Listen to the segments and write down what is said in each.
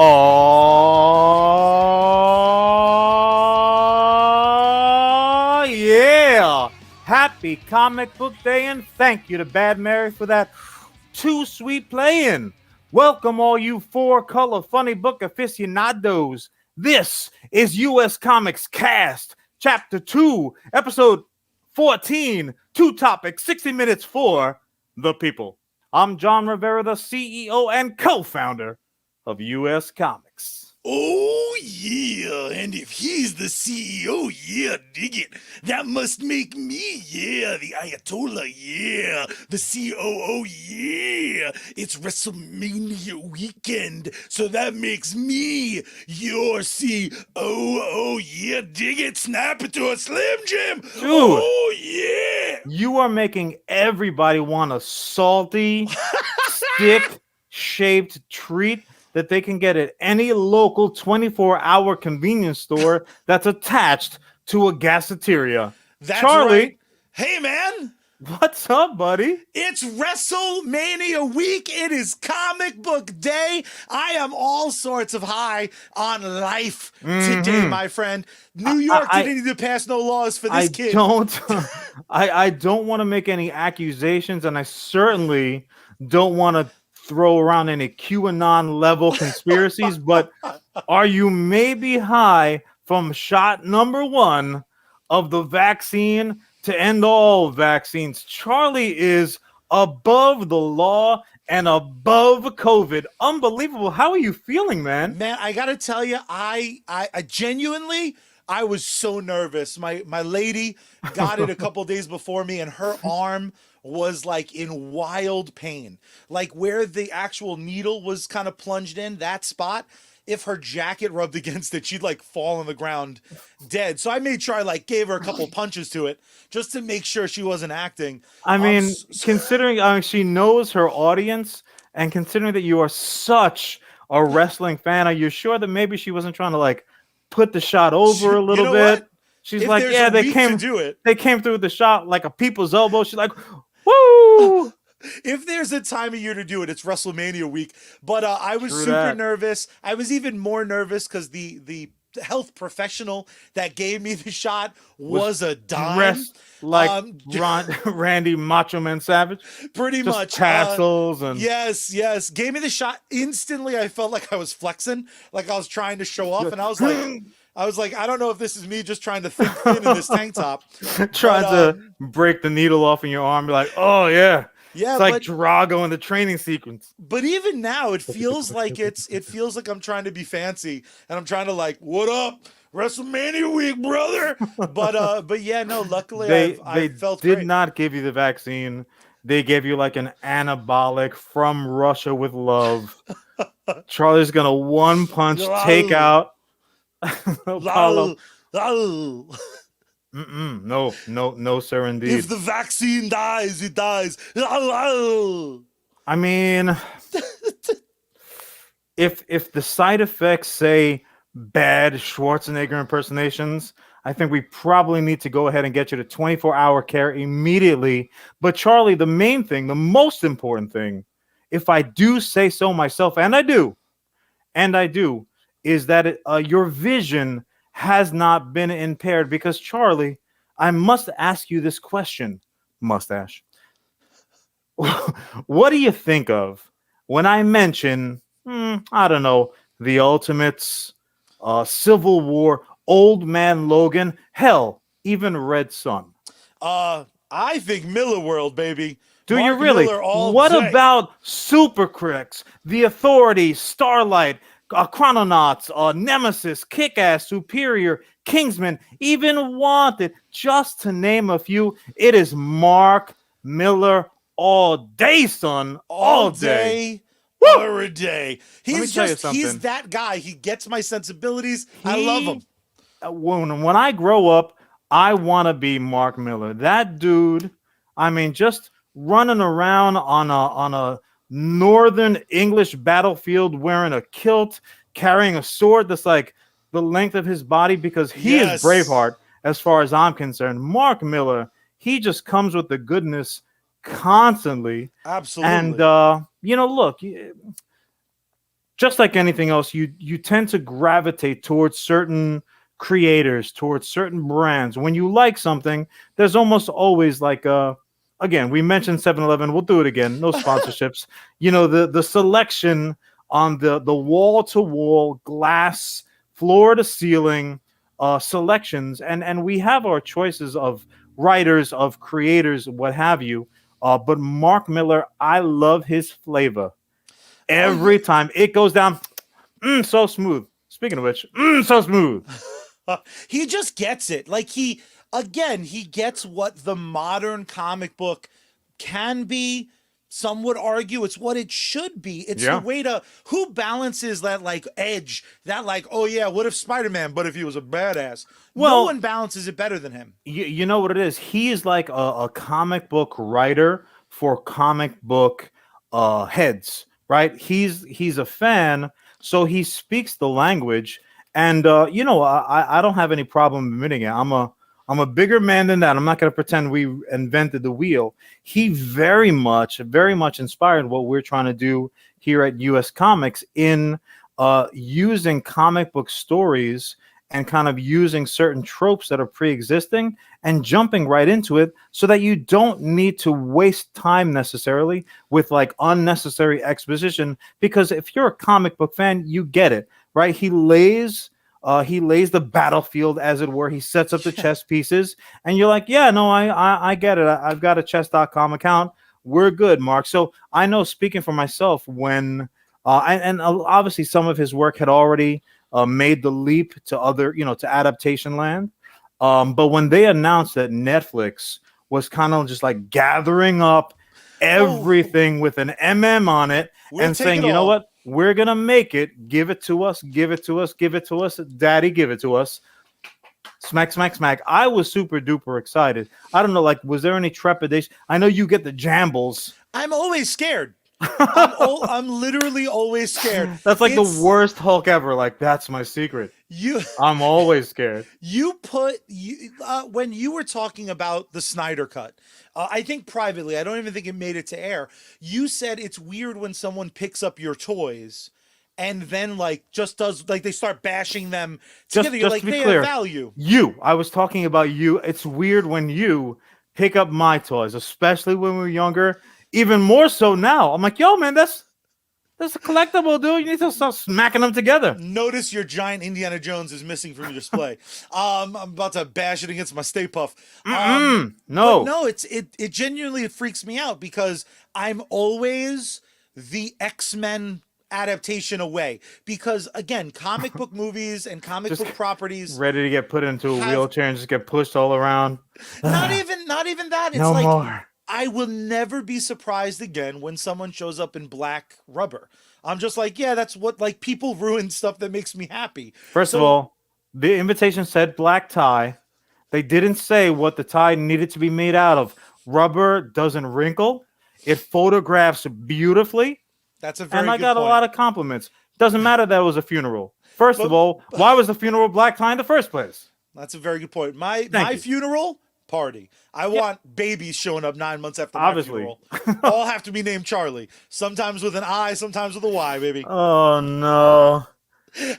Oh, yeah. Happy Comic Book Day, and thank you to Bad Mary for that too sweet playing. Welcome, all you four-color funny book aficionados. This is U.S. Comics Cast, Chapter 2, Episode 14, Two Topics, 60 Minutes for the People. I'm John Rivera, the CEO and co-founder of U.S. Comics. Oh, yeah, and if he's the CEO, yeah, dig it. That must make me, yeah, the Ayatollah, yeah, the COO, yeah. It's WrestleMania weekend, so that makes me your COO, yeah, dig it, snap it to a Slim Jim. Dude, oh, yeah. You are making everybody want a salty, stick-shaped treat that they can get at any local 24-hour convenience store that's attached to a gaseteria. That's Charlie, right. Hey, man. What's up, buddy? It's WrestleMania week. It is comic book day. I am all sorts of high on life today, my friend. New York didn't need to pass no laws for this kid. I don't want to make any accusations, and I certainly don't want to throw around any QAnon level conspiracies, but are you maybe high from shot number 1 of the vaccine to end all vaccines? Charlie is above the law and above COVID. Unbelievable. How are you feeling, man? Man, I gotta tell you, I genuinely, I was so nervous. My lady got it a couple days before me, and her arm was like in wild pain. Like where the actual needle was kind of plunged in, that spot, if her jacket rubbed against it, she'd like fall on the ground dead. So I made sure I like gave her a couple punches to it just to make sure she wasn't acting. I mean, considering she knows her audience, and considering that you are such a wrestling fan, are you sure that maybe she wasn't trying to like put the shot over a little bit? What? She's if like, yeah, they came through the shot like a people's elbow. She's like, woo! If there's a time of year to do it, it's WrestleMania week. But I was super nervous. I was even more nervous because the health professional that gave me the shot was a dime. Dressed like Randy Macho Man Savage. Pretty just much. Tassels and yes. Gave me the shot. Instantly, I felt like I was flexing, like I was trying to show off. And I was like, I don't know if this is me just trying to think thin in this tank top. Trying to break the needle off in your arm. Be like, oh, yeah. Yeah, it's like Drago in the training sequence. But even now, it feels like I'm trying to be fancy, and I'm trying to like, what up, WrestleMania week, brother? But yeah, no. Luckily, I felt did great. not give you the vaccine. They gave you like an anabolic from Russia with love. Charlie's gonna one punch take out Apollo. No, sir, indeed. If the vaccine dies, it dies. I mean, if the side effects say bad Schwarzenegger impersonations, I think we probably need to go ahead and get you to 24-hour care immediately. But Charlie, the main thing, the most important thing, if I do say so myself, and I do, is that your vision has not been impaired. Because Charlie, I must ask you this question, mustache. What do you think of when I mention, I don't know, the Ultimates, Civil War, Old Man Logan, hell, even Red Sun? I think Miller World, baby. Do you really? What about Super Critics, The Authority, Starlight, Chrononauts, Nemesis, Kick-Ass, Superior, Kingsman, even Wanted, just to name a few? It is Mark Miller all day, son. All day. Every day. He's that guy. He gets my sensibilities. I love him. When I grow up, I want to be Mark Miller. That dude, I mean, just running around on a northern English battlefield wearing a kilt, carrying a sword that's like the length of his body, because he is Braveheart as far as I'm concerned. Mark Miller, he just comes with the goodness constantly. Absolutely. And look, just like anything else, you tend to gravitate towards certain creators, towards certain brands. When you like something, there's almost always like a again, we mentioned 7-Eleven, we'll do it again. No sponsorships. You know, the selection on the wall to wall glass, floor to ceiling selections, and we have our choices of writers, of creators, what have you. But Mark Miller, I love his flavor. Oh yeah. Every time it goes down, so smooth. Speaking of which, so smooth. He just gets it. Like he gets what the modern comic book can be. Some would argue it's what it should be. It's the Yeah. way to who balances that like edge, that like, oh yeah, what if Spider-Man, but if he was a badass? No Well, one balances it better than him. you know what it is? He is like a comic book writer for comic book heads, right? He's a fan, so he speaks the language, and you know, I don't have any problem admitting it. I'm a bigger man than that. I'm not going to pretend we invented the wheel. He very much inspired what we're trying to do here at US Comics in using comic book stories and kind of using certain tropes that are pre-existing and jumping right into it so that you don't need to waste time necessarily with like unnecessary exposition, because if you're a comic book fan, you get it, right? He lays the battlefield, as it were. He sets up the chess pieces, and you're like, yeah, no, I get it. I've got a chess.com account. We're good, Mark. So I know, speaking for myself, when and obviously some of his work had already made the leap to other, you know, to adaptation land. But when they announced that Netflix was kind of just like gathering up everything with an MM on it We'll and take saying, it you know all. what? We're gonna make it. Give it to us. Give it to us. Give it to us. Daddy, give it to us. Smack, smack, smack. I was super duper excited. I don't know, like, was there any trepidation? I know you get the jambles. I'm always scared. I'm literally always scared. That's like It's- the worst Hulk ever. Like, that's my secret. You I'm always scared. when you were talking about the Snyder cut, I think privately, I don't even think it made it to air. You said it's weird when someone picks up your toys and then like just does like they start bashing them together. You're Just like to be they clear, have value. I was talking about you. It's weird when you pick up my toys, especially when we were younger. Even more so now. I'm like, yo, man, that's a collectible, dude. You need to start smacking them together. Notice your giant Indiana Jones is missing from your display. I'm about to bash it against my Stay Puff. But No. no, it genuinely freaks me out because I'm always the X-Men adaptation away. Because again, comic book movies and comic Just book properties, Ready to get put into a have- wheelchair and just get pushed all around. not even that. It's No like more. I will never be surprised again when someone shows up in black rubber. I'm just like, yeah, that's what like people ruin stuff that makes me happy. First of all, the invitation said black tie. They didn't say what the tie needed to be made out of. Rubber doesn't wrinkle. It photographs beautifully. That's a very And I good got point. a lot of compliments. Doesn't matter that it was a funeral. First of But- all, why was the funeral black tie in the first place? That's a very good point. My you. funeral party. I want babies showing up 9 months after Obviously. my funeral. All have to be named Charlie. Sometimes with an I, sometimes with a Y, baby. Oh no.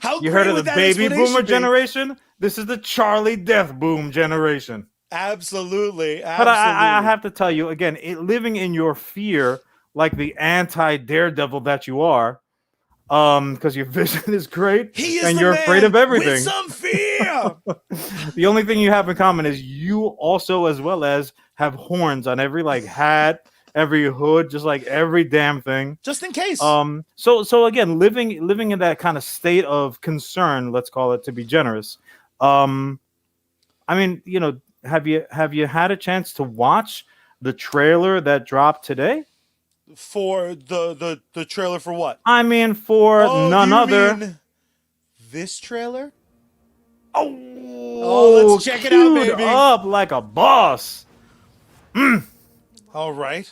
How You great heard of would the that baby explanation boomer be? generation? This is the Charlie death boom generation. Absolutely. But I have to tell you again, living in your fear like the anti Daredevil that you are, because your vision is great He is and the you're man afraid of everything. with some fear. The only thing you have in common is you also, as well as, have horns on every like hat, every hood, just like every damn thing. Just in case. So again, living in that kind of state of concern, let's call it, to be generous. I mean, you know, have you had a chance to watch the trailer that dropped today? For the trailer for what? I mean, for Oh, none you other. mean this trailer? Oh, let's check it out, queued baby. Up like a boss. All right.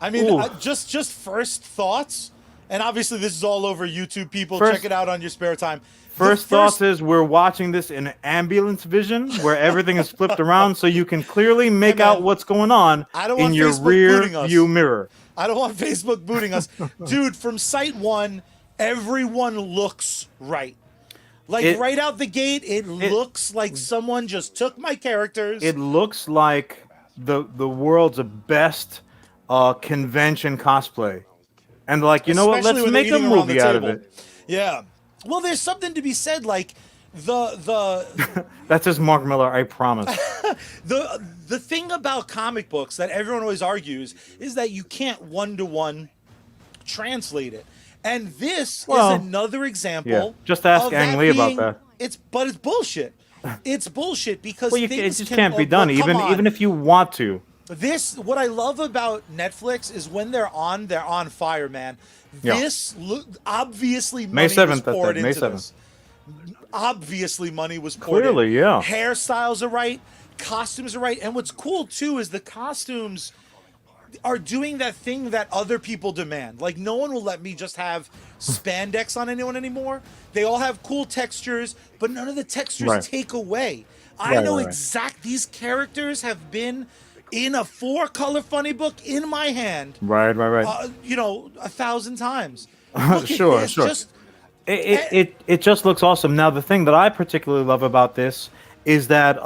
I mean, Ooh. just first thoughts, and obviously this is all over YouTube. People, First- check it out on your spare time. First thoughts is we're watching this in ambulance vision, where everything is flipped around, so you can clearly make man, out what's going on I don't in want your Facebook rear booting us. view mirror. I don't want Facebook booting us, dude. From sight one, everyone looks right. Like It right out the gate, it looks like someone just took my characters. it looks like the world's best convention cosplay, and like, you know what? Especially Let's when they're make a eating around the movie out of table. it. Yeah. Well, there's something to be said, like the That's just Mark Miller, I promise. the thing about comic books that everyone always argues is that you can't one-to-one translate it. And this is Well, another yeah. example Just ask of Ang that Lee about being that. it's bullshit. It's bullshit because Well, it things just can, can't be done, well, come on. even if you want to. This, what I love about Netflix is when they're on fire, man. Yeah. This obviously May money was 7th, I poured said, May into 7th. this. Obviously money was poured Clearly, in. yeah. Hairstyles are right, costumes are right, and what's cool too is the costumes are doing that thing that other people demand. Like no one will let me just have spandex on anyone anymore. They all have cool textures, but none of the textures Right. take away. I Right, know right. these characters have been in a 4-color funny book in my hand, Right. 1,000 times. Look Sure, at this, sure. just It just looks awesome. Now, the thing that I particularly love about this is that,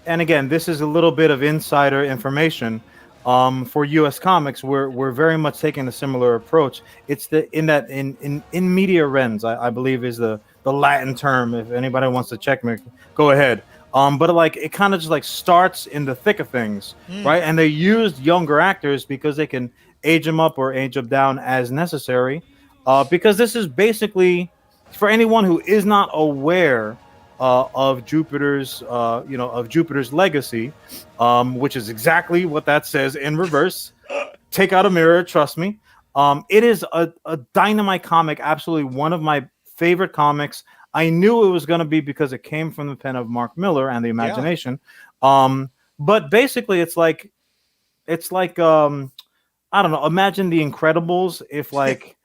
and again, this is a little bit of insider information. For U.S. Comics, we're very much taking a similar approach. It's in media res, I believe is the Latin term. If anybody wants to check me, go ahead. But like it kind of just like starts in the thick of things, right? And they used younger actors because they can age them up or age them down as necessary. Because this is basically for anyone who is not aware of Jupiter's legacy, which is exactly what that says in reverse. Take out a mirror, trust me. It is a dynamite comic, absolutely one of my favorite comics. I knew it was going to be because it came from the pen of Mark Miller and the imagination. But basically, it's like I don't know. Imagine the Incredibles if like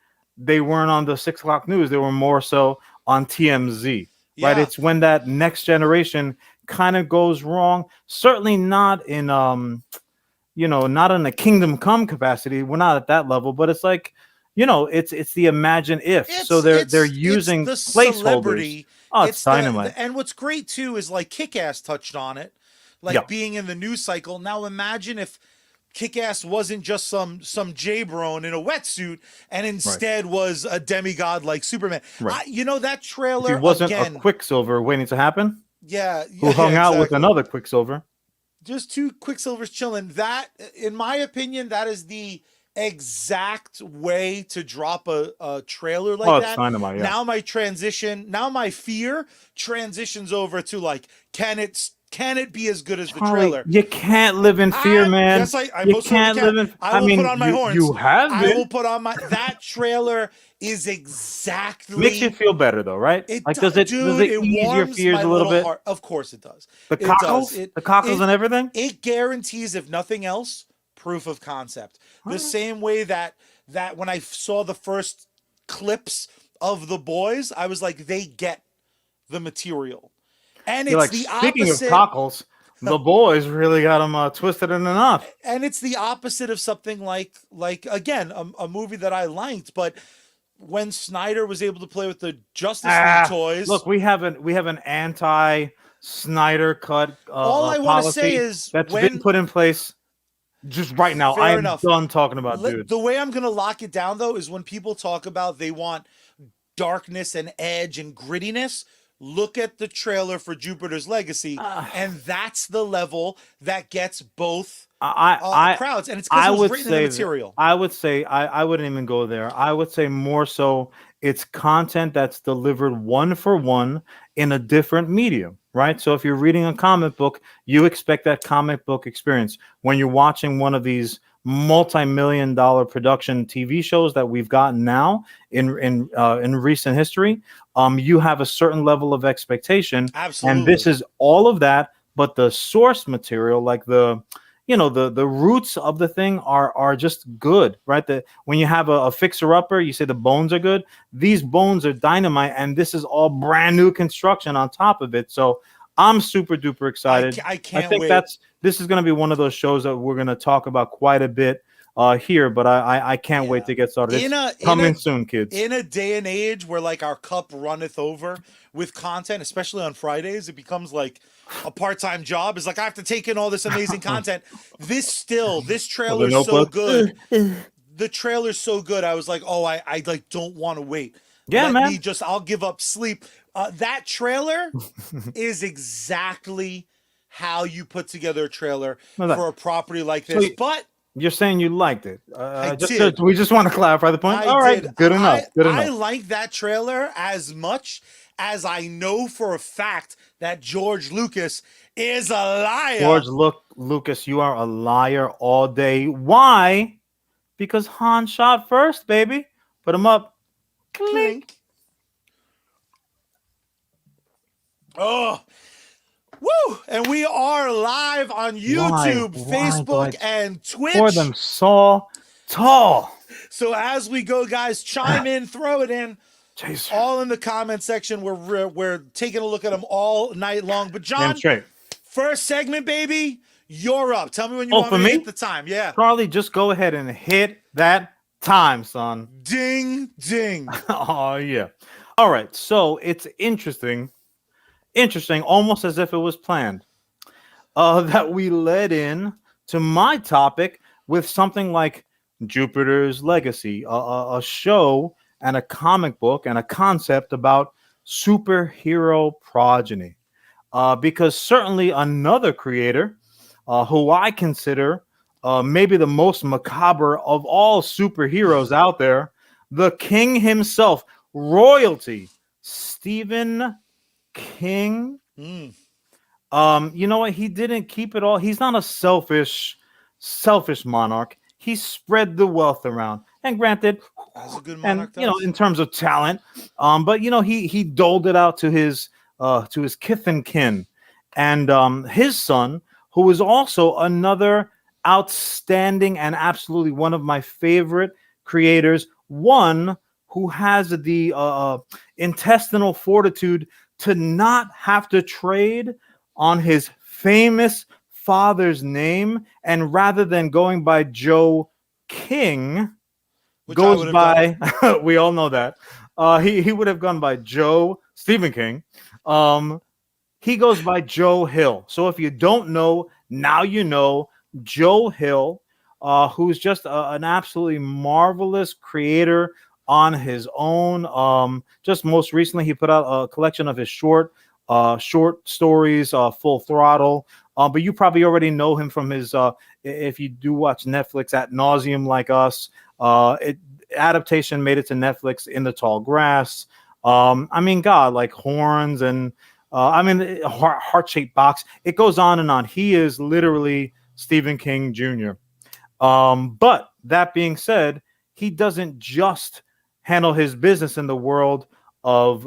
they weren't on the 6 o'clock news; they were more so on TMZ. Right? yeah. It's when that next generation kind of goes wrong. Certainly not in not in a Kingdom Come capacity. We're not at that level, but it's like, it's the imagine if. So they're It's using the placeholders. celebrity. Oh, it's It's dynamite. and what's great too is like Kick-Ass touched on it, Yeah, like being in the news cycle. Now imagine if Kick-Ass wasn't just some J-Bron in a wetsuit and right, instead was a demigod like Superman. right. That If he trailer wasn't a again. Quicksilver waiting to happen, Yeah, who yeah, hung out with exactly. another Quicksilver. Just two Quicksilvers chilling. That, in my opinion, that is the exact way to drop a trailer Oh, like it's that. dynamite. Yeah. Now my fear transitions over to like, can it be as good as the Charlie, trailer? you can't live in fear, man. I You most certainly can't can. live in. I I will put mean, on my you horns. have I will been. put on my. That trailer is Makes you exactly. feel better though, right? Like, does Dude, it it ease your warms fears my a little little bit? heart. Of course it does. The It does. cockles, the cockles, It and everything. it guarantees, if nothing else, proof of concept. The same way that when I saw the first clips of the boys, I was like, they get the material, and You're it's like, the speaking of opposite. cockles, the boys really got them twisted in a knot. And it's the opposite of something like again a movie that I liked, but when Snyder was able to play with the Justice League toys. Look, we have an anti Snyder cut All I want to say policy is that's been when put in place just right now. I fair am enough. done talking about dudes. The way I'm going to lock it down though is when people talk about they want darkness and edge and grittiness. Look at the trailer for Jupiter's Legacy, and that's the level that gets both crowds. And it's because I it was would written in the say material. I wouldn't even go there. I would say more so it's content that's delivered one for one in a different medium, right? So if you're reading a comic book, you expect that comic book experience. When you're watching one of these multi-million-dollar production TV shows that we've gotten now in recent history, you have a certain level of expectation, and this Absolutely. is all of that, but the source material, like the roots of the thing are just good, right? That when you have a fixer upper, you say the bones are good. These bones are dynamite, and this is all brand new construction on top of it. So I'm super duper excited. I I can't think wait. this is going to be one of those shows that we're going to talk about quite a bit here, but I can't wait Yeah. to get started. In It's a in a coming soon, kids. in a day and age where like our cup runneth over with content, especially on Fridays, it becomes like a part-time job. It's like I have to take in all this amazing content. This Oh, the trailer's so Notebook. good. The trailer's so good. I was like, oh, I like don't want to wait. Yeah, man. I'll give up sleep. That trailer is exactly how you put together a trailer No, for a property like so this. But you're saying you liked it. I Just did. we just want to clarify the point. I All right, did. good enough. Good I enough. like that trailer as much as I know for a fact that George Lucas is a liar. George, look, Lucas, you are a liar all day. Why? Because Han shot first, baby. Put him up. Clink. Clink. Oh, woo! And we are live on YouTube, Why do I Facebook, and pour them Twitch. so tall? So as we go, guys, chime in, throw it in, Jeez. all in the comment section. We're taking a look at them all night long. But Damn John, straight. first segment, baby, you're up. Tell me when you Oh, want for me to me? hit the time. Yeah. Charlie, just go ahead and hit that time, son. Ding, ding. Oh, yeah. All right. So it's interesting, almost as if it was planned, that we led in to my topic with something like Jupiter's Legacy, a show and a comic book and a concept about superhero progeny. Because certainly another creator who I consider maybe the most macabre of all superheroes out there, the king himself, royalty, Stephen King. Mm. You know what? He didn't keep it all. He's not a selfish monarch. He spread the wealth around. And granted, That's a good and monarch. in terms of talent, but he doled it out to his kith and kin, and his son, who is also another outstanding and absolutely one of my favorite creators, one who has the intestinal fortitude to not have to trade on his famous father's name, and rather than going by Joe King, Which I goes would have by we all know that he would have gone by Joe Stephen King. He goes by Joe Hill. So if you don't know, now you know. Joe Hill, who's just an absolutely marvelous creator on his own. Just most recently, he put out a collection of his short stories, Full Throttle. But you probably already know him from his, if you do watch Netflix at nauseum like us, adaptation made it to Netflix, In the Tall Grass. I mean, God, like Horns and heart-shaped box. It goes on and on. He is literally Stephen King Jr. But that being said, he doesn't just handle his business in the world of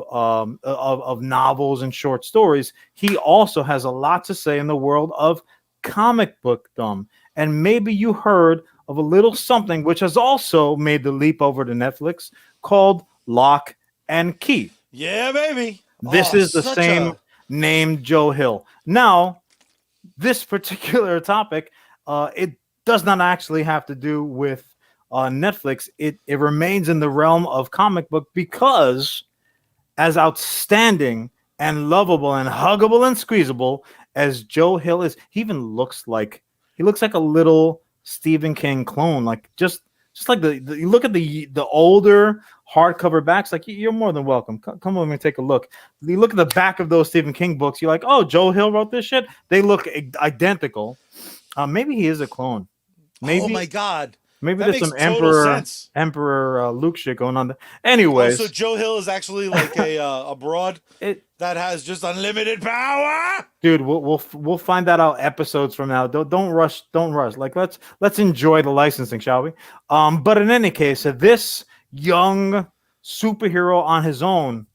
novels and short stories. He also has a lot to say in the world of comic bookdom. And maybe you heard of a little something which has also made the leap over to Netflix called Locke Key. Yeah, baby. This is the same name, Joe Hill. Now, this particular topic, it does not actually have to do with Netflix. It remains in the realm of comic book because, as outstanding and lovable and huggable and squeezable as Joe Hill is, he even looks like a little Stephen King clone. Like just like you look at the older hardcover backs. Like, you're more than welcome. Come with me and take a look. You look at the back of those Stephen King books. You're like, oh, Joe Hill wrote this shit. They look identical. Maybe he is a clone. Maybe, oh my God. Maybe That there's makes some total sense. Emperor Luke shit going on there. Anyways, so Joe Hill is actually like a broad that has just unlimited power. Dude, we'll find that out episodes from now. Don't rush. Like, let's enjoy the licensing, shall we? But in any case, this young superhero on his own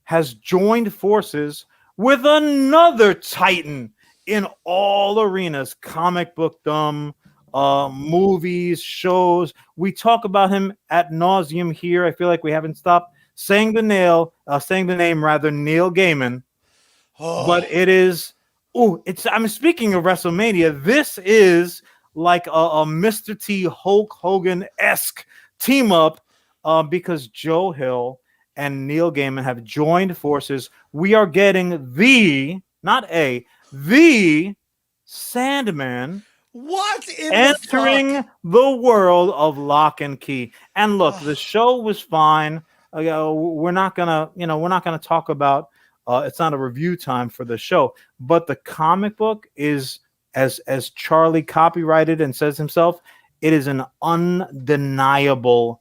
has joined forces with another titan in all arenas: comic bookdom, movies, shows. We talk about him at nauseum here. I feel like we haven't stopped saying the name, Neil Gaiman. Oh. But it is. I'm speaking of WrestleMania. This is like a Mr. T Hulk Hogan-esque team up, because Joe Hill and Neil Gaiman have joined forces. We are getting the Sandman What in the entering fuck? the world of Lock and Key. And look, the Ugh. show was fine. We're not gonna, we're not gonna talk about. It's not a review time for the show, but the comic book is, as Charlie copyrighted and says himself, it is an undeniable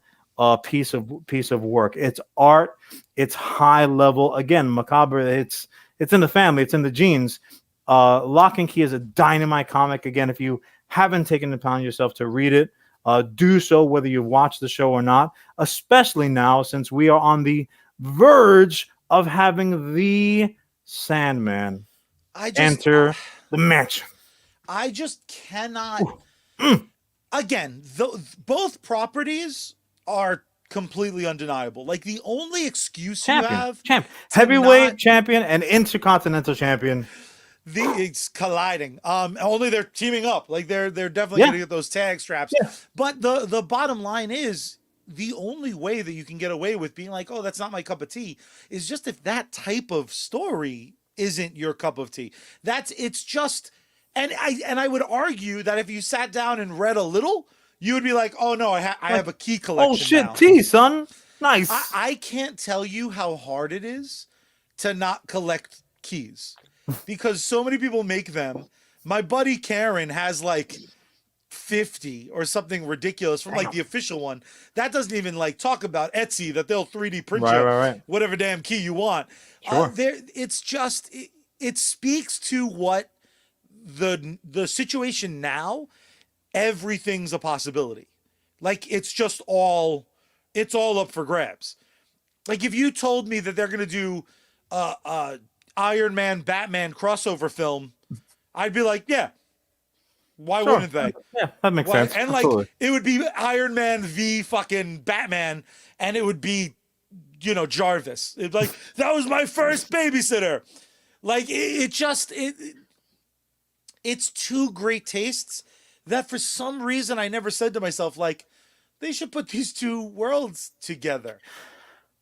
piece of work. It's art. It's high level. Again, macabre. It's in the family. It's in the genes. Lock and Key is a dynamite comic. Again, if you haven't taken the time yourself to read it, do so whether you've watched the show or not, especially now since we are on the verge of having the Sandman I just enter the mansion. I just cannot. Ooh. Mm. Again, both properties are completely undeniable. Like the only excuse you have Champ, to heavyweight not champion and intercontinental champion. it's colliding. Only they're teaming up. Like they're definitely Yeah. gonna get those tag straps. Yeah. But the bottom line is the only way that you can get away with being like, oh, that's not my cup of tea, is just if that type of story isn't your cup of tea. It's just, and I would argue that if you sat down and read a little, you would be like, oh no, I have a key collection. Oh shit, now. tea, son. Nice. I can't tell you how hard it is to not collect keys because so many people make them. My buddy Karen has like 50 or something ridiculous from like the official one. That doesn't even like talk about Etsy that they'll 3D print right. whatever damn key you want. Sure. It's just it speaks to what the situation now. Everything's a possibility. Like it's all up for grabs. Like if you told me that they're gonna do Iron Man Batman crossover film, I'd be like, yeah. Why Sure. wouldn't they? Yeah, that makes sense. And Absolutely. like it would be Iron Man v fucking Batman, and it would be, Jarvis. It'd be like that was my first babysitter. Like it's two great tastes that for some reason I never said to myself like they should put these two worlds together.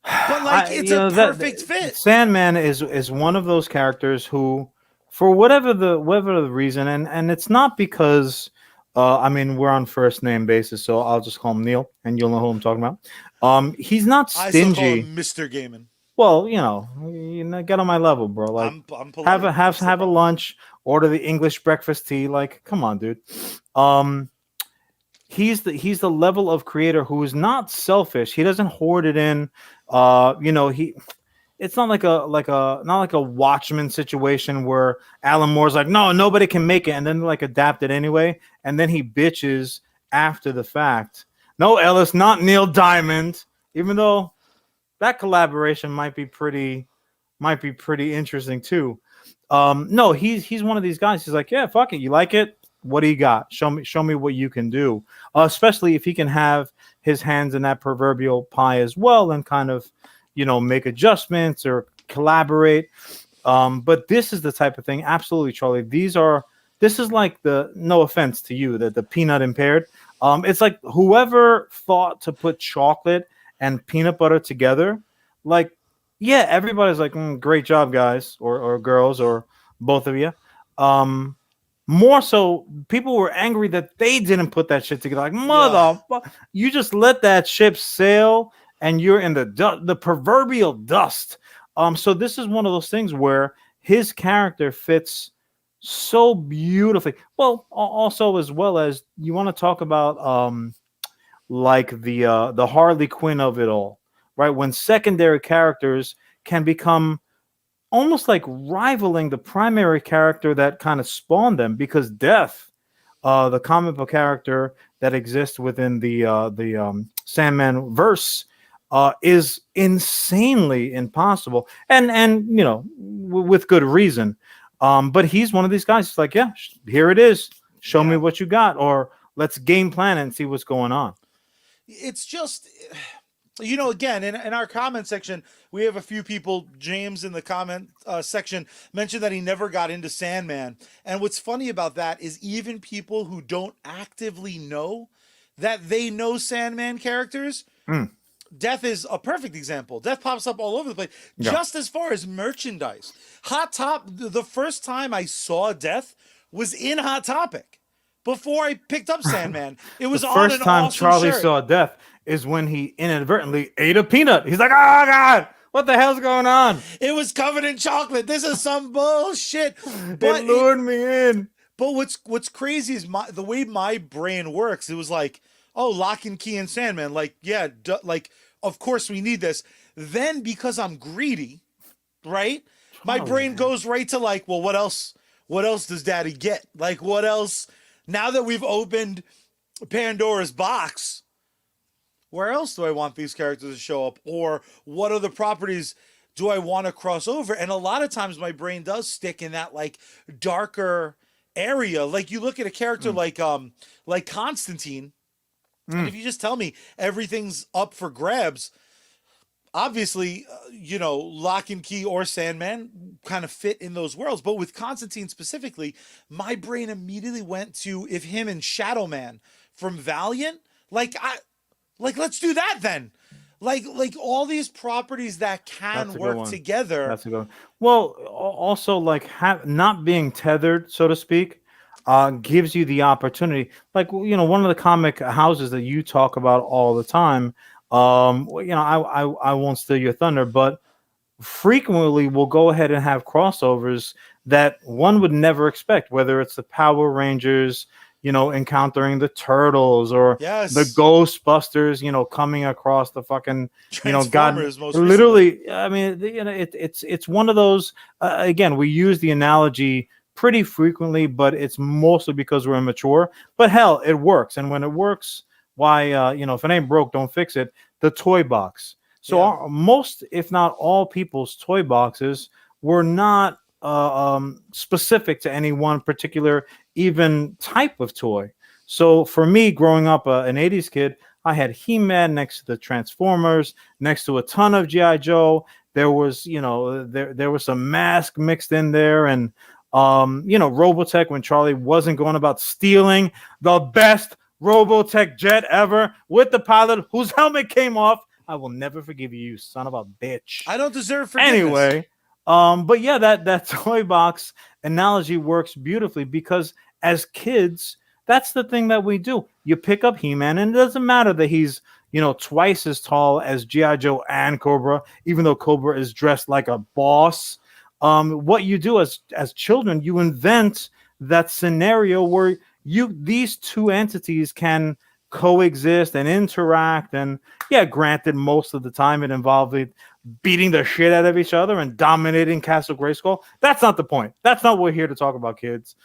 But like it's a perfect fit. Sandman is one of those characters who, for whatever the reason, and it's not because I mean we're on first name basis, so I'll just call him Neil, and you'll know who I'm talking about. He's not I still call stingy. him Mr. Gaiman. Well, get on my level, bro. Like I'm polite. have a lunch, order the English breakfast tea. Like, come on, dude. He's the level of creator who is not selfish. He doesn't hoard it in. It's not like a Watchmen situation where Alan Moore's like, no, nobody can make it, and then like adapt it anyway, and then he bitches after the fact. No, Ellis, not Neil Diamond, even though that collaboration might be pretty interesting too. No, he's one of these guys. He's like, yeah, fuck it. You like it? What do you got? Show me what you can do. Especially if he can have his hands in that proverbial pie as well, and kind of, make adjustments or collaborate. But this is the type of thing. Absolutely, Charlie. This is like no offense to you, the peanut impaired. It's like whoever thought to put chocolate and peanut butter together, like, yeah, everybody's like, great job, guys, or girls, or both of you. More so, people were angry that they didn't put that shit together. Like, motherfucker, you just let that ship sail, and you're in the proverbial dust. So this is one of those things where his character fits so beautifully. Well, also as well as you want to talk about like the Harley Quinn of it all, right? When secondary characters can become almost like rivaling the primary character that kind of spawned them, because Death, the comic book character that exists within the Sandman verse, is insanely impossible, and with good reason. But he's one of these guys. It's like, yeah, here it is. Show me what you got, or let's game plan it and see what's going on. It's just Again, in our comment section, we have a few people. James in the comment section mentioned that he never got into Sandman. And what's funny about that is even people who don't actively know that they know Sandman characters, Mm, Death is a perfect example. Death pops up all over the place. yeah. Just as far as merchandise, Hot Top, the first time I saw Death was in Hot Topic. Before I picked up Sandman, it The was on first an time awesome Charlie shirt. saw death is when he inadvertently ate a peanut. He's like, "Oh God, what the hell's going on?" It was covered in chocolate. This is some bullshit. It But lured me in. but what's crazy is the way my brain works. It was like, oh, Lock and Key and Sandman. Like, yeah, like of course we need this. Then because I'm greedy, right? My Charlie, brain man. goes right to like, well, what else? What else does Daddy get? Like, what else? Now that we've opened Pandora's box, where else do I want these characters to show up? Or what other properties do I want to cross over? And a lot of times my brain does stick in that like darker area. Like you look at a character Mm, like Constantine, and mm. if you just tell me everything's up for grabs, obviously, Lock and Key or Sandman kind of fit in those worlds. But with Constantine specifically, my brain immediately went to if him and Shadow Man from Valiant, let's do that then. Like all these properties that can That's a good work one. together. That's a good one. Well, also like not being tethered, so to speak, gives you the opportunity. Like one of the comic houses that you talk about all the time. I won't steal your thunder, but frequently will go ahead and have crossovers that one would never expect, whether it's the Power Rangers, encountering the Turtles or the Yes. Ghostbusters, coming across the fucking, God, Transformers most recently. literally. I mean, it's one of those. Again, we use the analogy pretty frequently, but it's mostly because we're immature. But hell, it works, and when it works, why, if it ain't broke, don't fix it. The toy box. So Yeah. most, if not all, people's toy boxes were not specific to any one particular even type of toy. So for me, growing up an '80s kid, I had He-Man next to the Transformers, next to a ton of GI Joe. There was, there was some Mask mixed in there, and Robotech when Charlie wasn't going about stealing the best Robotech jet ever with the pilot whose helmet came off. I will never forgive you, you son of a bitch. I don't deserve forgiveness. Anyway, but yeah, that toy box analogy works beautifully because as kids, that's the thing that we do. You pick up He-Man, and it doesn't matter that he's twice as tall as GI Joe and Cobra, even though Cobra is dressed like a boss. What you do as children, you invent that scenario where these two entities can coexist and interact. And yeah, granted, most of the time it involved beating the shit out of each other and dominating Castle Grayskull. That's not the point. That's not what we're here to talk about, kids.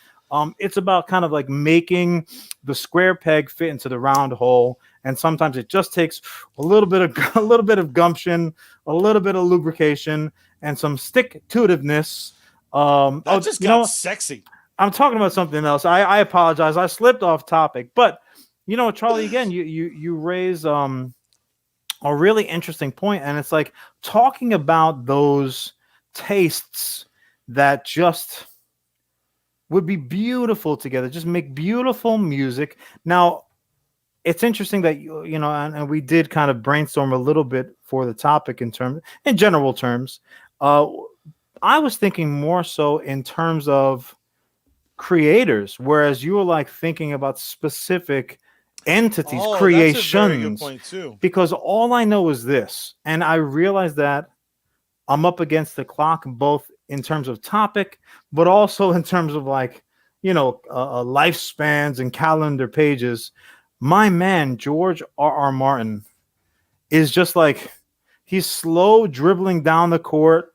It's about kind of like making the square peg fit into the round hole, and sometimes it just takes a little bit of gumption, a little bit of lubrication, and some stick-to-itiveness. That just got sexy. I'm talking about something else. I apologize. I slipped off topic, but Charlie, again, you raise a really interesting point, and it's like talking about those tastes that just would be beautiful together, just make beautiful music. Now, it's interesting that and we did kind of brainstorm a little bit for the topic in general terms. I was thinking more so in terms of creators, whereas you were like thinking about specific entities, Oh, that's a very good creations. point too. Because all I know is this, and I realize that I'm up against the clock, both in terms of topic, but also in terms of like, lifespans and calendar pages. My man, George R. Martin, is just like, he's slow dribbling down the court,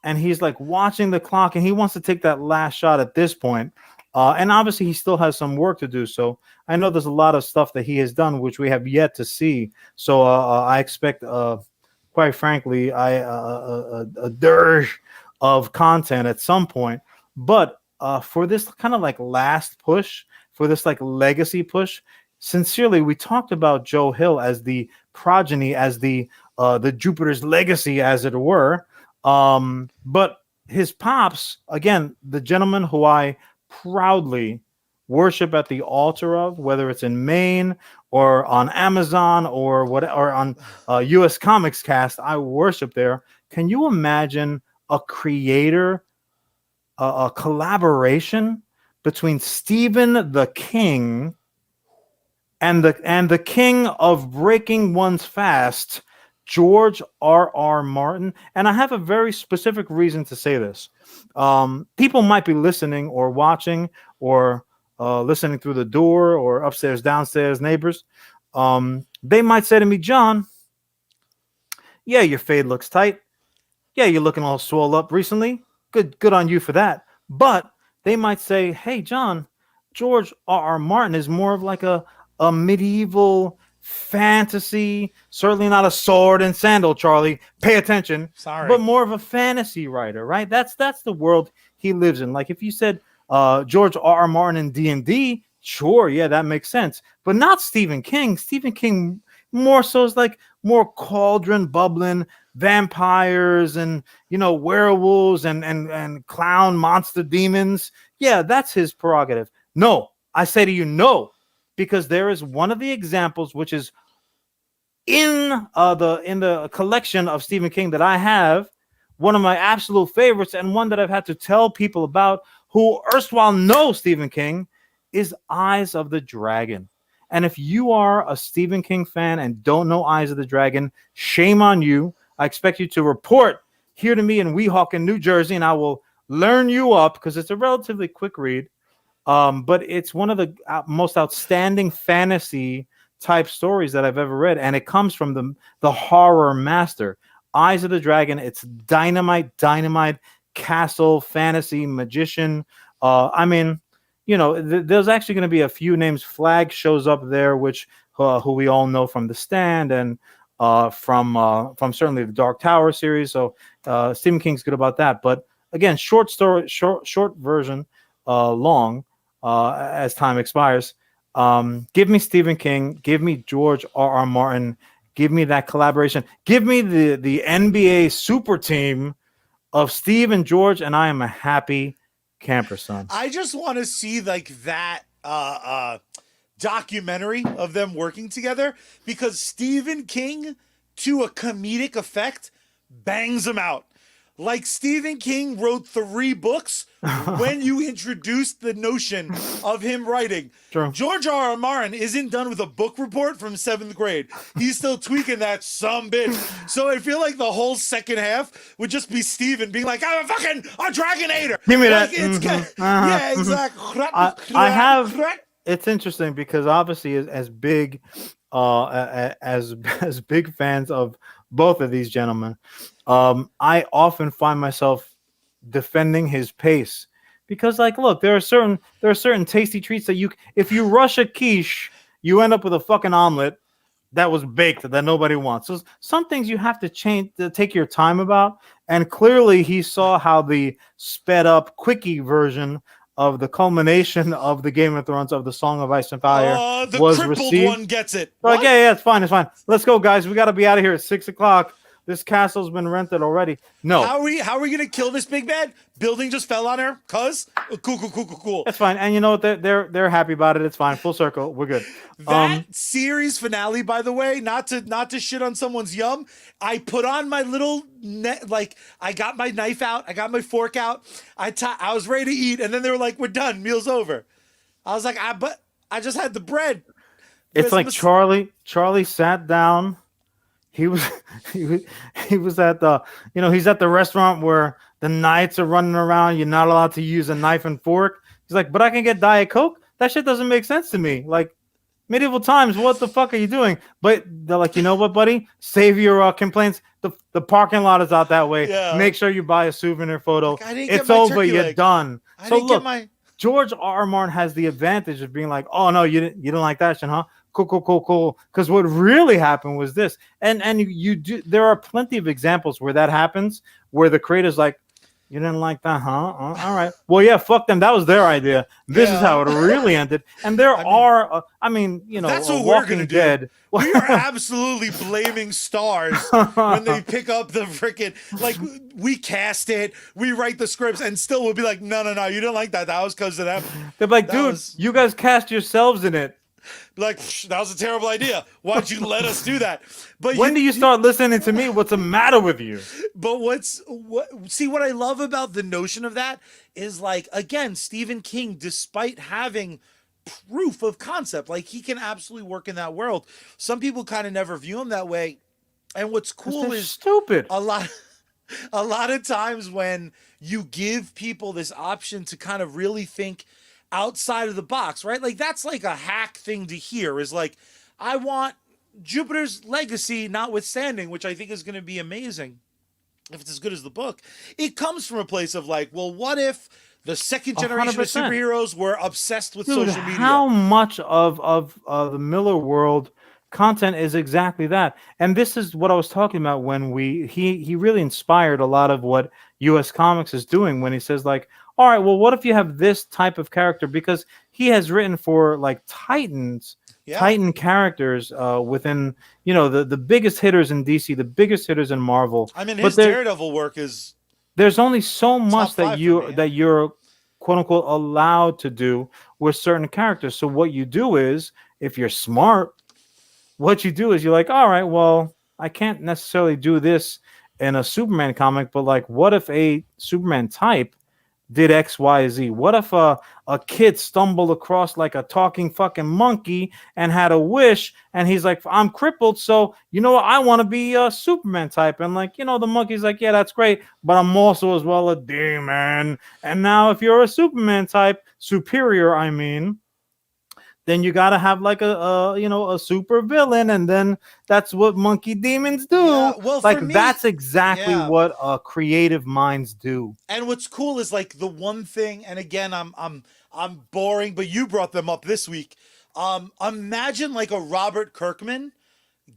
and he's like watching the clock, and he wants to take that last shot at this point. And obviously, he still has some work to do. So I know there's a lot of stuff that he has done, which we have yet to see. So I expect, quite frankly, a dirge of content at some point. But for this kind of like last push, for this like legacy push, sincerely, we talked about Joe Hill as the progeny, as the Jupiter's legacy, as it were. But his pops, again, the gentleman who I proudly worship at the altar of, whether it's in Maine or on Amazon or what, or on US Comics Cast, I worship there. Can you imagine a creator, a collaboration between Stephen the King and the king of breaking one's fast, George R. Martin? And I have a very specific reason to say this. People might be listening or watching or listening through the door or upstairs, downstairs, neighbors. They might say to me, John, yeah, your fade looks tight. Yeah, you're looking all swole up recently. Good on you for that. But they might say, hey, John, George R. Martin is more of like a medieval fantasy, certainly not a sword and sandal, Charlie. Pay attention. Sorry. But more of a fantasy writer, right? That's the world he lives in. Like if you said George R. Martin in D&D, sure, yeah, that makes sense. But not Stephen King. Stephen King more so is like more cauldron bubbling, vampires and werewolves and clown monster demons. Yeah, that's his prerogative. No, I say to you, no, because there is one of the examples which is in the collection of Stephen King that I have, one of my absolute favorites, and one that I've had to tell people about who erstwhile know Stephen King, is Eyes of the Dragon. And if you are a Stephen King fan and don't know Eyes of the Dragon, shame on you. I expect you to report here to me in Weehawken, New Jersey, and I will learn you up, because it's a relatively quick read. But it's one of the most outstanding fantasy type stories that I've ever read, and it comes from the horror master. Eyes of the Dragon. It's dynamite castle fantasy magician. There's actually going to be a few names. Flag shows up there, which who we all know from The Stand and from certainly the Dark Tower series. So Stephen King's good about that. But again, short version, long as time expires. Give me Stephen King. Give me George R. Martin. Give me that collaboration. Give me the NBA super team of Steve and George, and I am a happy camper, son. I just want to see like that documentary of them working together, because Stephen King, to a comedic effect, bangs them out. Like Stephen King wrote 3 books when you introduced the notion of him writing. True. George R. Martin isn't done with a book report from 7th grade. He's still tweaking that some bitch. So I feel like the whole second half would just be Stephen being like, I'm a Dragonator. Give me like, that. Yeah, exactly. I have. It's interesting because obviously, as big as big fans of both of these gentlemen, I often find myself defending his pace, because, like, look, there are certain tasty treats that if you rush a quiche, you end up with a fucking omelet that was baked that nobody wants. So some things you have to take your time about. And clearly, he saw how the sped up quickie version of the culmination of the Game of Thrones, of the Song of Ice and Fire, the was crippled received. one gets it. Like, yeah, it's fine. Let's go, guys. We got to be out of here at 6:00. This castle's been rented already. No. How are we gonna kill this big bad? Building just fell on her. Cool. That's fine. And you know what? They're happy about it. It's fine. Full circle. We're good. That series finale, by the way, not to shit on someone's yum. I put on my little I got my knife out. I got my fork out. I was ready to eat, and then they were like, "We're done. Meal's over." I was like, but I just had the bread. It's like Charlie sat down. He was at he's at the restaurant where the knights are running around. You're not allowed to use a knife and fork. He's like, but I can get Diet Coke. That shit doesn't make sense to me. Like, medieval times, what the fuck are you doing? But they're like, you know what, buddy? Save your complaints. The parking lot is out that way. Yeah. Make sure you buy a souvenir photo. It's over. You're done. So look, George R. Martin has the advantage of being like, oh no, you didn't like that shit, huh? Cool. Because what really happened was this, and there are plenty of examples where that happens, where the creator's like, You didn't like that, huh? All right. Well, yeah, fuck them. That was their idea. This is how Yeah. it really ended. And there I mean, are, that's what we're gonna Walking do. Dead. We are absolutely blaming stars when they pick up the freaking, like, we cast it, we write the scripts, and still we'll be like, no, no, no, you didn't like that. That was because of them. They're like, That dude, was you guys cast yourselves in it. like that was a terrible idea. Why'd you let us do that? But When do you start listening to me? What's the matter with you? But what I love about the notion of that is, like, again, Stephen King, despite having proof of concept, like, he can absolutely work in that world. Some people kind of never view him that way. And what's Because cool they're is stupid. a lot of times when you give people this option to kind of really think outside of the box, right? Like, that's like a hack thing to hear, is like, I want Jupiter's Legacy notwithstanding, which I think is going to be amazing if it's as good as the book. It comes from a place of like, well, what if the second generation of 100%. superheroes were obsessed with Dude, social media? how much of the Miller world content is exactly that? And this is what I was talking about when he really inspired a lot of what US Comics is doing when he says, like, all right, well, what if you have this type of character? Because he has written for like Yeah. Titan characters within, the biggest hitters in DC, the biggest hitters in Marvel. I mean, But his Daredevil work is there's only so top much that five for me. Yeah. you're quote unquote allowed to do with certain characters. So what you do is, if you're smart, what you do is you're like, all right, well, I can't necessarily do this in a Superman comic, but like, what if a Superman type did X, Y, Z? What if a kid stumbled across like a talking fucking monkey and had a wish, and he's like, I'm crippled, so you know what? I want to be a Superman type. And like, the monkey's like, yeah, that's great, but I'm also as well a demon. And now if you're a Superman type, superior, I mean, then you got to have like a super villain, and then that's what monkey demons do. Yeah, well, Like, for me, that's exactly yeah. what creative minds do. And what's cool is, like, the one thing, and again, I'm boring, but you brought them up this week. Imagine like a Robert Kirkman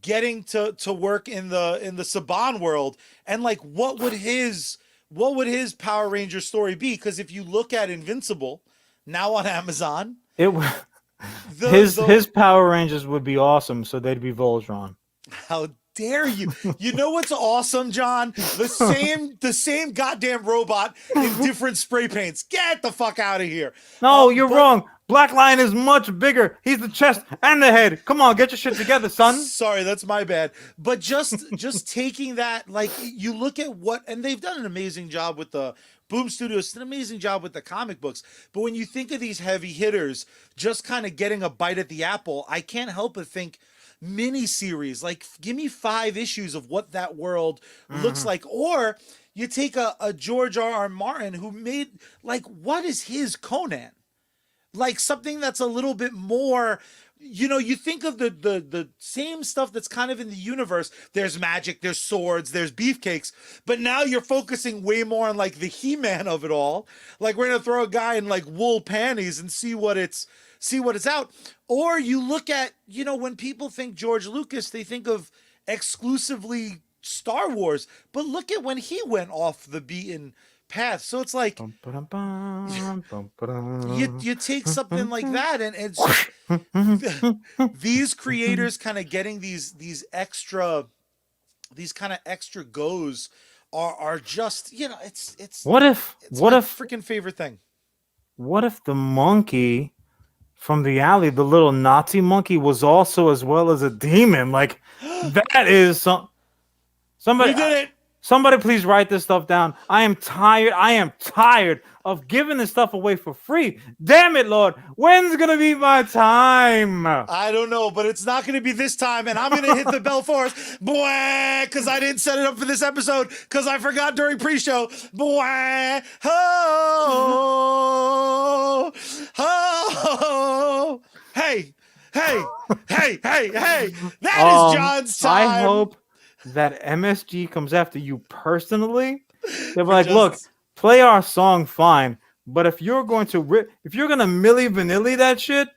getting to work in the Saban world, and like, what would his Power Ranger story be? Because if you look at Invincible now on Amazon, It his Power Rangers would be awesome, so they'd be Voltron. how dare you? You know what's awesome, John? The same goddamn robot in different spray paints. Get the fuck out of here. No, you're wrong. Black Lion is much bigger. He's the chest and the head. Come on, get your shit together, son. Sorry, that's my bad. But just taking that, like, you look at what, and they've done an amazing job with the Boom Studios, an amazing job with the comic books. But when you think of these heavy hitters just kind of getting a bite at the apple, I can't help but think miniseries. Like, give me 5 issues of what that world looks like. Or you take a George R.R. Martin who made, like, what is his Conan? Like, something that's a little bit more, you think of the same stuff that's kind of in the universe. There's magic, there's swords, there's beefcakes, but now you're focusing way more on like the He-Man of it all. Like, we're gonna throw a guy in like wool panties and see what it's out. Or you look at, when people think George Lucas, they think of exclusively Star Wars, but look at when he went off the beaten path. So it's like, you take something like that, and it's these creators kind of getting these kind of extra goes are just, it's What if freaking favorite thing. what if the monkey from the alley, the little Nazi monkey, was also as well as a demon? Like, that is somebody. We did it. Somebody please write this stuff down. I am tired. I am tired of giving this stuff away for free. Damn it, Lord. When's going to be my time? I don't know, but it's not going to be this time, and I'm going to hit the bell for us. Because I didn't set it up for this episode, because I forgot during pre-show. Boy, ho, ho, hey, hey, hey, hey, hey. That is John's time. I hope that MSG comes after you personally. They're like, look, play our song fine, but if you're gonna Milli Vanilli that shit,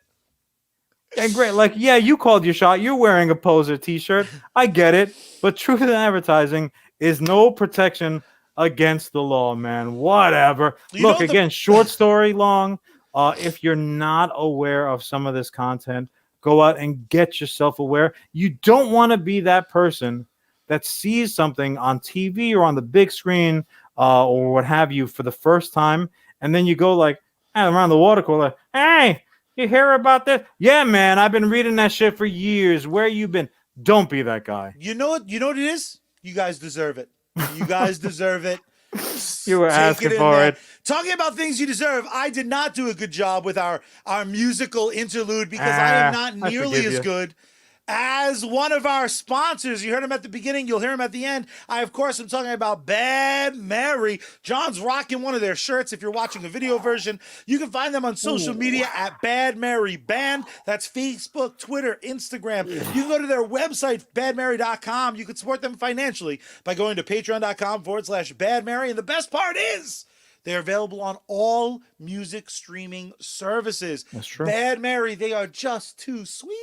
and great, like, yeah, you called your shot. You're wearing a poser t-shirt. I get it, but truth in advertising is no protection against the law, man. Whatever. You Look, know the again, short story long. If you're not aware of some of this content, go out and get yourself aware. You don't want to be that person that sees something on TV or on the big screen or what have you for the first time, and then you go like around the water cooler, hey, you hear about this? Yeah, man, I've been reading that shit for years. Where you been? Don't be that guy. you know what it is? You guys deserve it. You guys deserve it. You were Take it asking in for there. it. Talking about things you deserve, I did not do a good job with our musical interlude because I am not I nearly forgive as you. good as one of our sponsors. You heard him at the beginning, you'll hear him at the end. I, of course, am talking about Bad Mary. John's rocking one of their shirts. If you're watching a video version, you can find them on social media at Bad Mary Band. That's Facebook, Twitter, Instagram. You can go to their website, badmary.com. You can support them financially by going to patreon.com/badmary. And the best part is, they're available on all music streaming services. That's true. Bad Mary, they are just too sweet.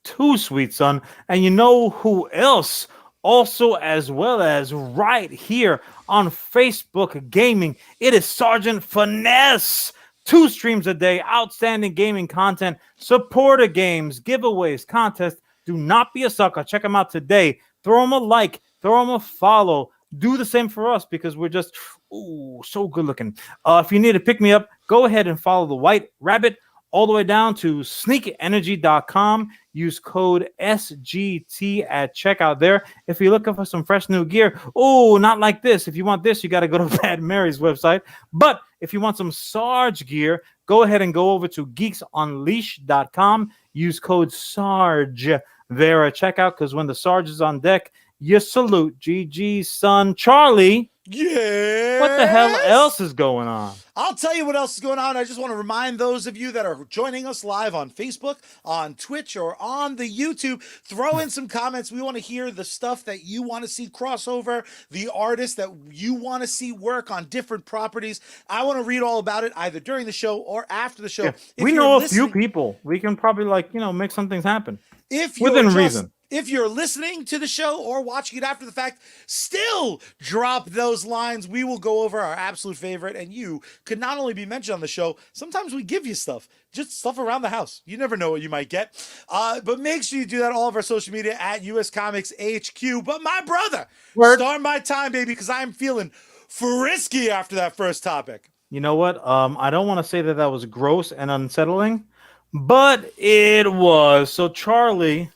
Too sweet, son. And you know who else? Also, as well as right here on Facebook Gaming, it is Sergeant Finesse. 2 streams a day, outstanding gaming content, supporter games, giveaways, contests. Do not be a sucker. Check them out today. Throw them a like, throw them a follow. Do the same for us because we're just so good looking. If you need to pick me up, go ahead and follow the White Rabbit all the way down to sneakenergy.com. Use code SGT at checkout there. If you're looking for some fresh new gear, not like this. If you want this, you got to go to Bad Mary's website. But if you want some Sarge gear, go ahead and go over to geeksunleash.com. Use code SARGE there at checkout because when the Sarge is on deck, you salute. GG, son. Charlie, Yeah. what the hell else is going on? I'll tell you what else is going on. I just want to remind those of you that are joining us live on Facebook, on Twitch, or on the YouTube, throw in some comments. We want to hear the stuff that you want to see crossover, the artists that you want to see work on different properties. I want to read all about it either during the show or after the show. Yeah. If We you're know a listening- few people. We can probably make some things happen. If you're Within just, reason. If you're listening to the show or watching it after the fact, still drop those lines. We will go over our absolute favorite, and you could not only be mentioned on the show, sometimes we give you stuff, just stuff around the house. You never know what you might get. But make sure you do that all of our social media at US Comics HQ. But my brother, start my time, baby, because I'm feeling frisky after that first topic. You know what? I don't want to say that was gross and unsettling, but it was. So, Charlie,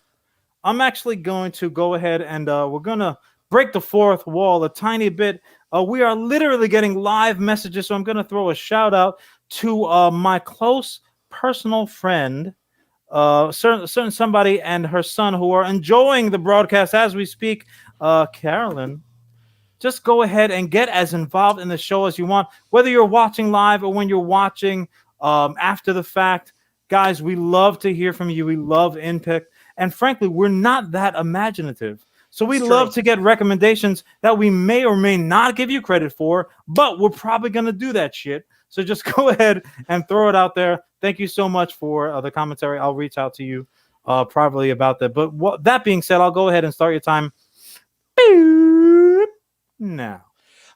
I'm actually going to go ahead and we're going to break the fourth wall a tiny bit. We are literally getting live messages, so I'm going to throw a shout out to my close personal friend, certain somebody and her son who are enjoying the broadcast as we speak. Carolyn, just go ahead and get as involved in the show as you want, whether you're watching live or when you're watching after the fact. Guys, we love to hear from you. We love input. And frankly, we're not that imaginative. So we love to get recommendations that we may or may not give you credit for, but we're probably going to do that shit. So just go ahead and throw it out there. Thank you so much for the commentary. I'll reach out to you privately about that. But that being said, I'll go ahead and start your time now.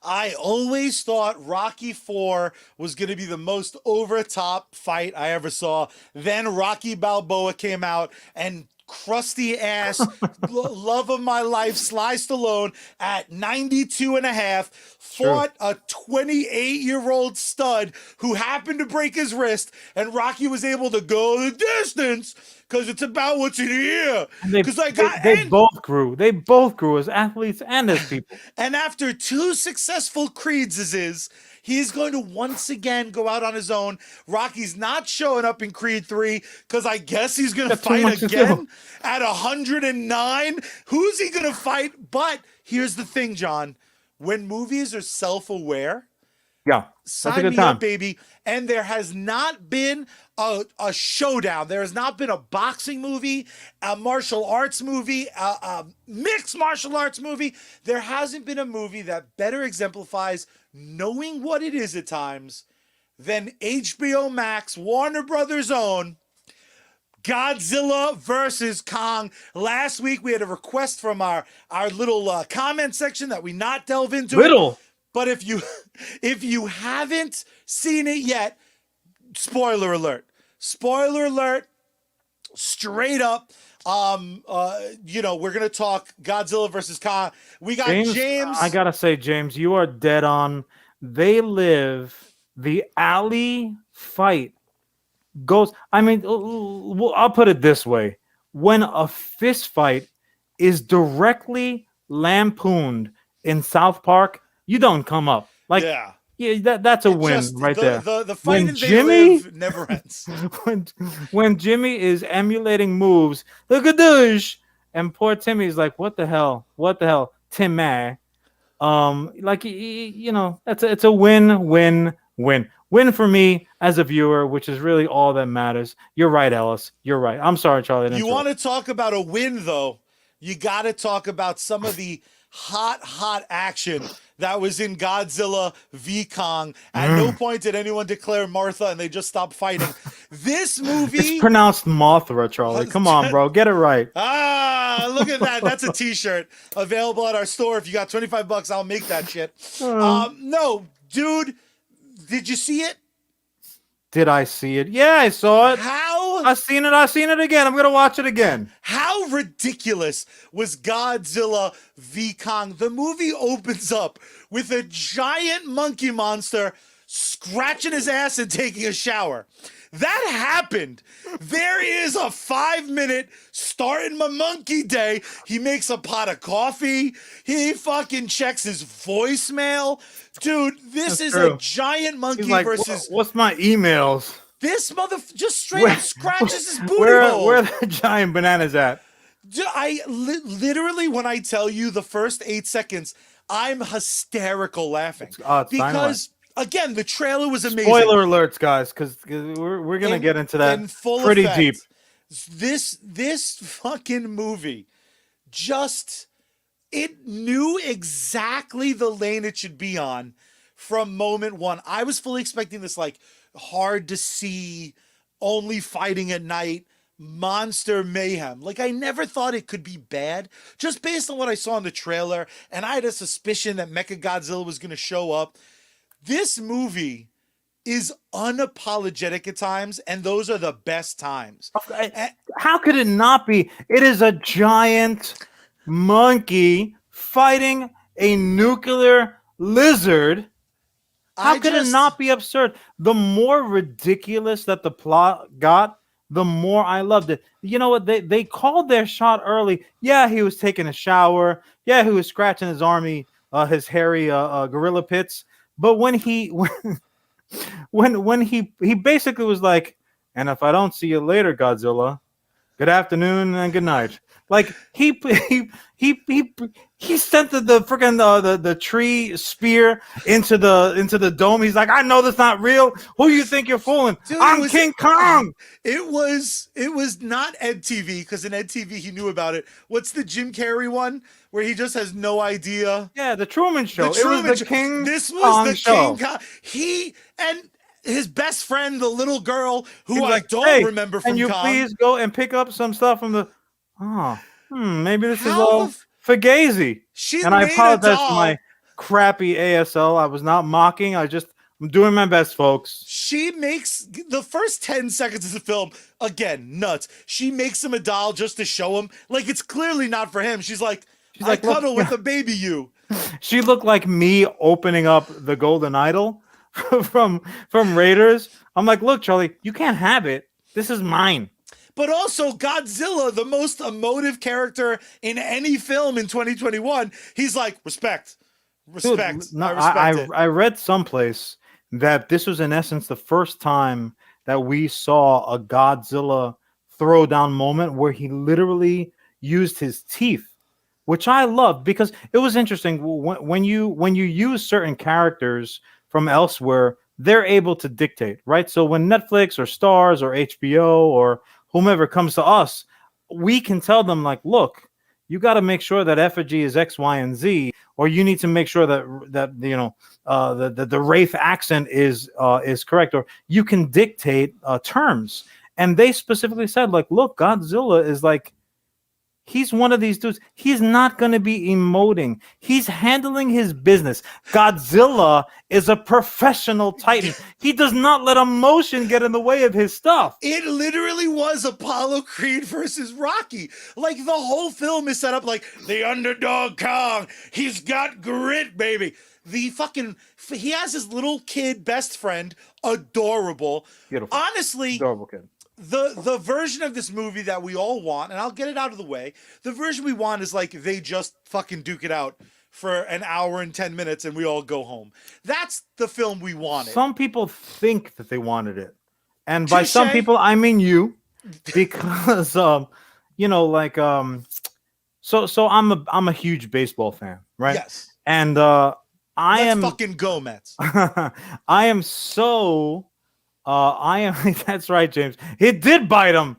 I always thought Rocky IV was going to be the most over-the-top fight I ever saw. Then Rocky Balboa came out and crusty ass love of my life Sly Stallone at 92 and a half fought a 28-year-old stud who happened to break his wrist, and Rocky was able to go the distance because it's about what's in here. Because they both grew. They both grew as athletes and as people. And after 2 successful Creeds, he's going to once again go out on his own. Rocky's not showing up in Creed 3 because I guess he's going to fight again at 109. Who's he going to fight? But here's the thing, John. When movies are self-aware, sign me up, baby. And there has not been a showdown. There has not been a boxing movie, a martial arts movie, a mixed martial arts movie. There hasn't been a movie that better exemplifies knowing what it is at times than HBO Max, Warner Brothers' own Godzilla versus Kong. Last week we had a request from our little comment section that we not delve into. But if you haven't seen it yet, spoiler alert. Spoiler alert. Straight up. We're gonna talk Godzilla versus Kong. We got James. I gotta say, James, you are dead on. They live the alley fight goes. I mean, I'll put it this way: when a fist fight is directly lampooned in South Park, you don't come up. Like, yeah. Yeah, that's a win right there. The fight When and Jimmy- they live never ends. when Jimmy is emulating moves, look at this, and poor Timmy's like, "What the hell? What the hell, Timmy?" Like it's a win for me as a viewer, which is really all that matters. You're right, Ellis. You're right. I'm sorry, Charlie. You want to talk about a win, though? You got to talk about some of the hot action that was in Godzilla v Kong. At no point did anyone declare Martha, and they just stopped fighting. This movie, it's pronounced Mothra, Charlie. Come on, bro, get it right. Look at that. That's a T-shirt available at our store. If you got $25, I'll make that shit. No, dude, did you see it? Did I see it? Yeah, I saw it. How? I seen it again. I'm gonna watch it again. How ridiculous was Godzilla v Kong? The movie opens up with a giant monkey monster scratching his ass and taking a shower. That happened. There is a 5-minute starting my monkey day. He makes a pot of coffee. He fucking checks his voicemail. Dude, this is true. a giant monkey Like, versus... what's my emails? This just straight up scratches his booty hole. Where are the giant bananas at? Dude, literally, when I tell you the first 8 seconds, I'm hysterical laughing. It's because... Again, the trailer was amazing. Spoiler alerts, guys, because we're gonna get into that in full pretty effect. deep. This fucking movie it knew exactly the lane it should be on from moment one. I was fully expecting this like hard to see, only fighting at night, monster mayhem. Like I never thought it could be bad just based on what I saw in the trailer, and I had a suspicion that Mechagodzilla was going to show up. This movie is unapologetic at times, and those are the best times. How could it not be? It is a giant monkey fighting a nuclear lizard. How could it not be absurd? The more ridiculous that the plot got, the more I loved it. You know what? They called their shot early. Yeah, he was taking a shower. Yeah, he was scratching his hairy gorilla pits. But when he basically was like, and if I don't see you later, Godzilla, good afternoon and good night. Like he sent the freaking the tree spear into the dome. He's like, I know that's not real. Who you think you're fooling? Dude, I'm King Kong. It was not Ed TV, because in Ed TV he knew about it. What's the Jim Carrey one where he just has no idea? Yeah, the Truman Show. It was the King. This was the King Kong. He and his best friend, the little girl who I don't remember from Kong. Can you please go and pick up some stuff from the... maybe this is all Fugazi. And I apologize for my crappy ASL. I was not mocking. I'm doing my best, folks. She makes the first 10 seconds of the film, again, nuts. She makes him a doll just to show him. Like, it's clearly not for him. She's like, I cuddle with a baby you. She looked like me opening up the Golden Idol from Raiders. I'm like, look, Charlie, you can't have it. This is mine. But also Godzilla, the most emotive character in any film in 2021. He's like, respect. Dude, I read someplace that this was in essence the first time that we saw a Godzilla throwdown moment where he literally used his teeth, which I love because it was interesting. When you use certain characters from elsewhere, they're able to dictate, right? So when Netflix or Stars or HBO or whomever comes to us, we can tell them like, look, you got to make sure that effigy is X, Y, and Z, or you need to make sure that the Wraith accent is correct, or you can dictate terms. And they specifically said like, look, Godzilla is like, He's one of these dudes. He's not going to be emoting. He's handling his business. Godzilla is a professional Titan. He does not let emotion get in the way of his stuff. It literally was Apollo Creed versus Rocky. Like, the whole film is set up like the underdog Kong. He's got grit, baby. He has his little kid best friend, adorable. Beautiful. Honestly, Adorable kid. the version of this movie that we all want, and I'll get it out of the way, the version we want is like they just fucking duke it out for an hour and 10 minutes and we all go home. That's the film we wanted. Some people think that they wanted it. And by some people, I mean you. Because so I'm a huge baseball fan, right? Yes. And Let's fucking go, Mets. I am so that's right, James. It did bite him.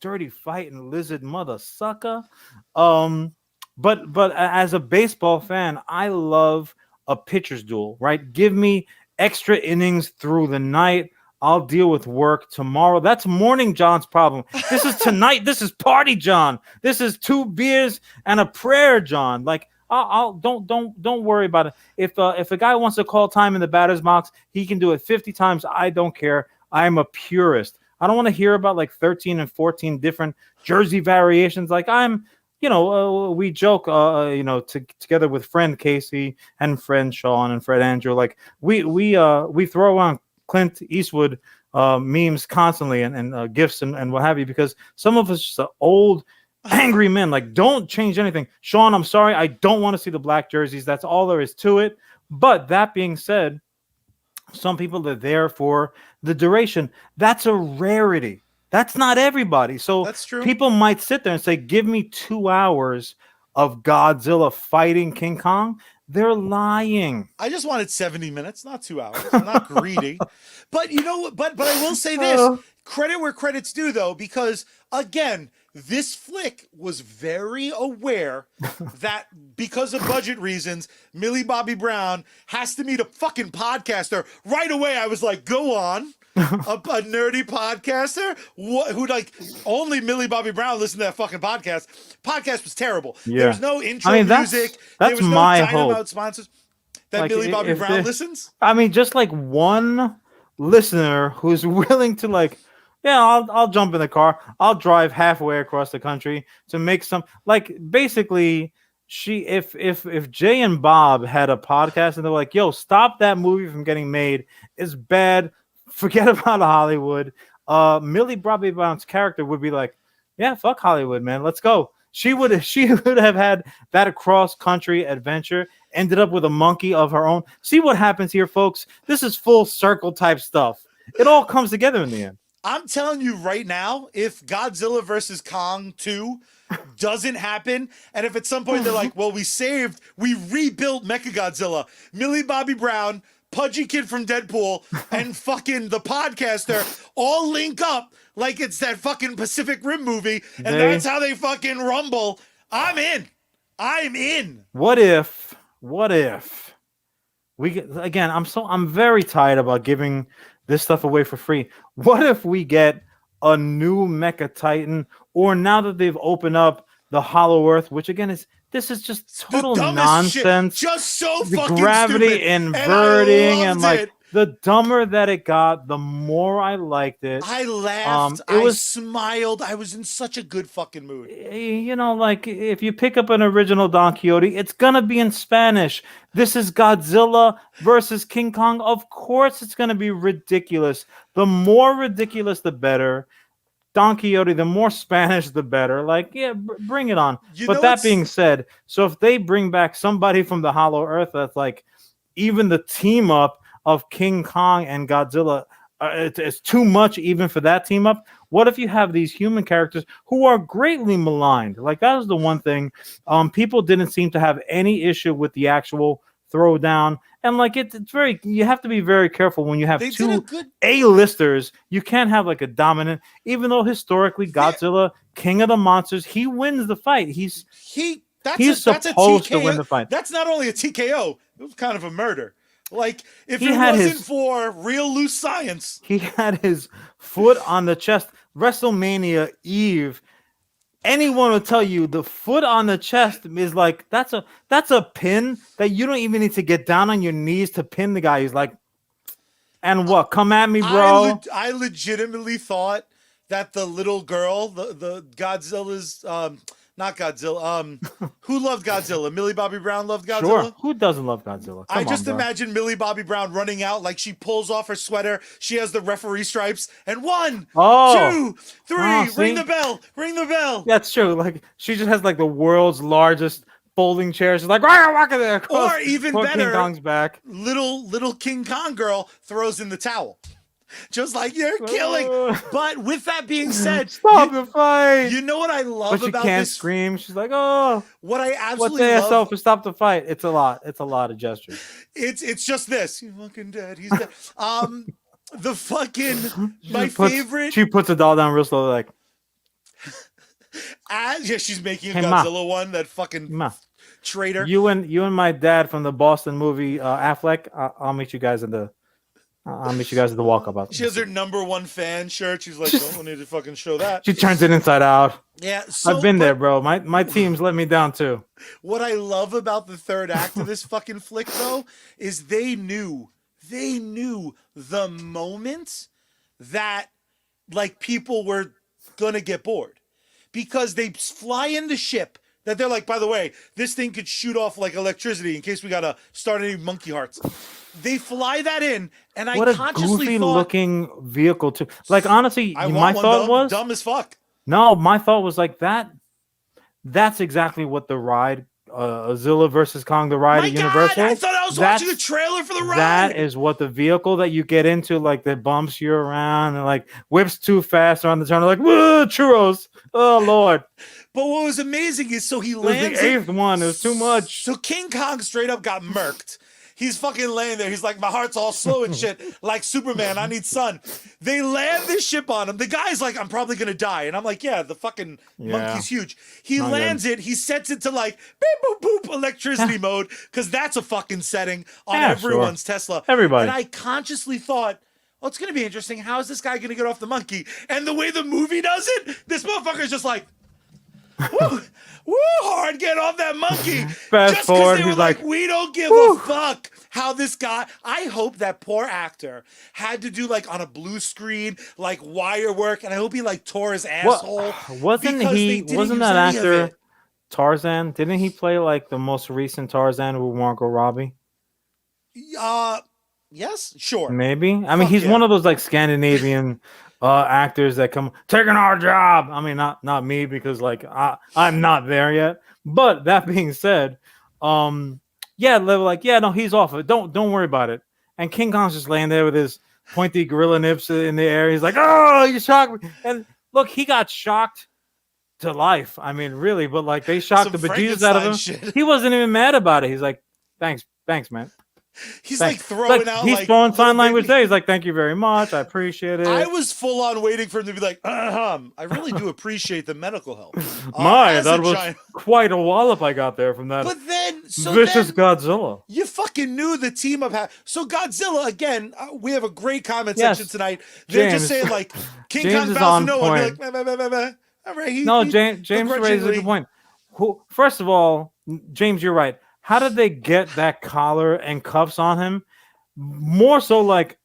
Dirty fighting lizard mother sucker. But as a baseball fan, I love a pitcher's duel, right? Give me extra innings through the night. I'll deal with work tomorrow. That's Morning John's problem. This is tonight. This is Party John. This is 2 beers and a prayer, John. Like, don't worry about it. If a guy wants to call time in the batter's box, he can do it 50 times. I don't care. I'm a purist. I don't want to hear about like 13 and 14 different jersey variations. Like we joke, together with friend Casey and friend Sean and friend Andrew. Like we throw around Clint Eastwood memes constantly and gifts and what have you, because some of us just are old, angry men. Like, don't change anything. Sean, I'm sorry. I don't want to see the black jerseys. That's all there is to it. But that being said, some people are there for the duration. That's a rarity. That's not everybody. So that's true. People might sit there and say, give me 2 hours of Godzilla fighting King Kong. They're lying. I just wanted 70 minutes, not 2 hours. I'm not greedy. But you know what? But I will say this. Credit where credit's due, though, because, again, this flick was very aware that because of budget reasons, Millie Bobby Brown has to meet a fucking podcaster. Right away, I was like, go on. A nerdy podcaster who like only Millie Bobby Brown listened to that fucking podcast. Podcast was terrible. Yeah. There was no intro music. There was no my hope. Sponsors. That Millie Bobby Brown listens. I mean, just like one listener who's willing to like, yeah, I'll jump in the car. I'll drive halfway across the country to make some, like, basically if Jay and Bob had a podcast and they're like, yo, stop that movie from getting made. It's bad. Forget about Hollywood. Millie Bobby Brown's character would be like, yeah, fuck Hollywood, man. Let's go. She would have had that cross country adventure, ended up with a monkey of her own. See what happens here, folks. This is full circle type stuff. It all comes together in the end. I'm telling you right now, if Godzilla versus Kong 2 doesn't happen, and if at some point they're like, well, we rebuilt Mechagodzilla, Millie Bobby Brown, Pudgy Kid from Deadpool, and fucking the podcaster all link up like it's that fucking Pacific Rim movie, and that's how they fucking rumble. I'm in. What if we get, again, I'm very tired about giving this stuff away for free. What if we get a new Mecha Titan, or now that they've opened up the Hollow Earth, which again this is just total nonsense. Shit. Just so the fucking gravity stupid. inverting and like the dumber that it got, the more I liked it. I laughed. I smiled. I was in such a good fucking mood. You know, like if you pick up an original Don Quixote, it's gonna be in Spanish. This is Godzilla versus King Kong. Of course, it's gonna be ridiculous. The more ridiculous, the better. Don Quixote, the more Spanish, the better. Like, yeah, bring it on. But that being said, so if they bring back somebody from the Hollow Earth, that's like even the team up of King Kong and Godzilla, it's too much even for that team up. What if you have these human characters who are greatly maligned? Like, that was the one thing. People didn't seem to have any issue with the actual throwdown. And like it's very, you have to be very careful when you have two A-listers. You can't have like a dominant, even though historically Godzilla, king of the monsters, he wins the fight. He's supposed to win the fight. That's not only a TKO, it was kind of a murder. Like, if it wasn't for real loose science. He had his foot on the chest. WrestleMania Eve, anyone will tell you the foot on the chest is like that's a pin that you don't even need to get down on your knees to pin the guy. He's like, and what? Come at me, bro. I legitimately thought that the little girl, the Godzilla's not Godzilla, who loved Godzilla? Millie Bobby Brown loved Godzilla. Sure. Who doesn't love Godzilla? I just imagine Millie Bobby Brown running out like she pulls off her sweater. She has the referee stripes and 1, 2, 3, ring the bell, ring the bell. That's true. Like she just has like the world's largest folding chair. She's like, walk in there. Or even better, King Kong's back. Little King Kong girl throws in the towel. Just like you're killing. But with that being said, stop the fight. You know what I love but about she can't this? Scream. She's like, oh. What I absolutely love. Yourself for stop the fight. It's a lot. It's a lot of gestures. It's just this. He's fucking dead. He's dead. The fucking favorite. She puts a doll down real slow, like. Yeah, she's making a Godzilla one. That fucking traitor. You and my dad from the Boston movie Affleck. I'll meet you guys in the. I'll meet you guys at the walk-up. She has her #1 fan shirt. She's like, don't need to fucking show that. She turns it inside out. Yeah, I've been there, bro. My team's let me down too. What I love about the third act of this fucking flick, though, is they knew the moment that like people were gonna get bored because they fly in the ship. That they're like, by the way, this thing could shoot off like electricity in case we gotta start any monkey hearts. They fly that in, and what I a consciously goofy thought, looking vehicle too. Like honestly, my thought was dumb as fuck. No, my thought was like that. That's exactly what the ride, Zilla versus Kong, the ride at Universal. I thought I was watching a trailer for the ride. That is what the vehicle that you get into, like that bumps you around and like whips too fast around the turn, like whoa, churros. Oh Lord. But what was amazing is so he lands. The 8th one. It was too much. So King Kong straight up got murked. He's fucking laying there. He's like, my heart's all slow and shit. Like Superman, I need sun. They land this ship on him. The guy's like, I'm probably going to die. And I'm like, yeah, the fucking monkey's huge. He lands it. He sets it to like, beep, boop, boop, electricity mode. Because that's a fucking setting on everyone's Tesla. Everybody. And I consciously thought, oh, it's going to be interesting. How is this guy going to get off the monkey? And the way the movie does it, this motherfucker's just like, woo, hard, get off that monkey. Fast forward, he's like, we don't give a fuck how this guy. I hope that poor actor had to do like on a blue screen, like wire work, and I hope he like tore his asshole. Wasn't that actor Tarzan? Didn't he play like the most recent Tarzan with Margot Robbie? Yes, sure. Maybe. I mean, he's one of those like Scandinavian actors that come taking our job. I mean, not me because like I'm not there yet. But that being said, they're like, yeah, no, he's off it. Don't worry about it. And King Kong's just laying there with his pointy gorilla nips in the air. He's like, oh, you shocked me. And look, he got shocked to life. I mean, really, but like they shocked the bejesus out of him. Shit. He wasn't even mad about it. He's like, thanks, man. He's like throwing out. He's throwing sign language there. He's like, "Thank you very much. I appreciate it." I was full on waiting for him to be like, I really do appreciate the medical help. That was quite a wallop I got there from that. But then, vicious Godzilla. You fucking knew the team up had. So Godzilla again. We have a great comment section tonight. They're just saying like, King Kong bows to no one. Like, all right, James raises a good point. First of all, James, you're right. How did they get that collar and cuffs on him? More so, like,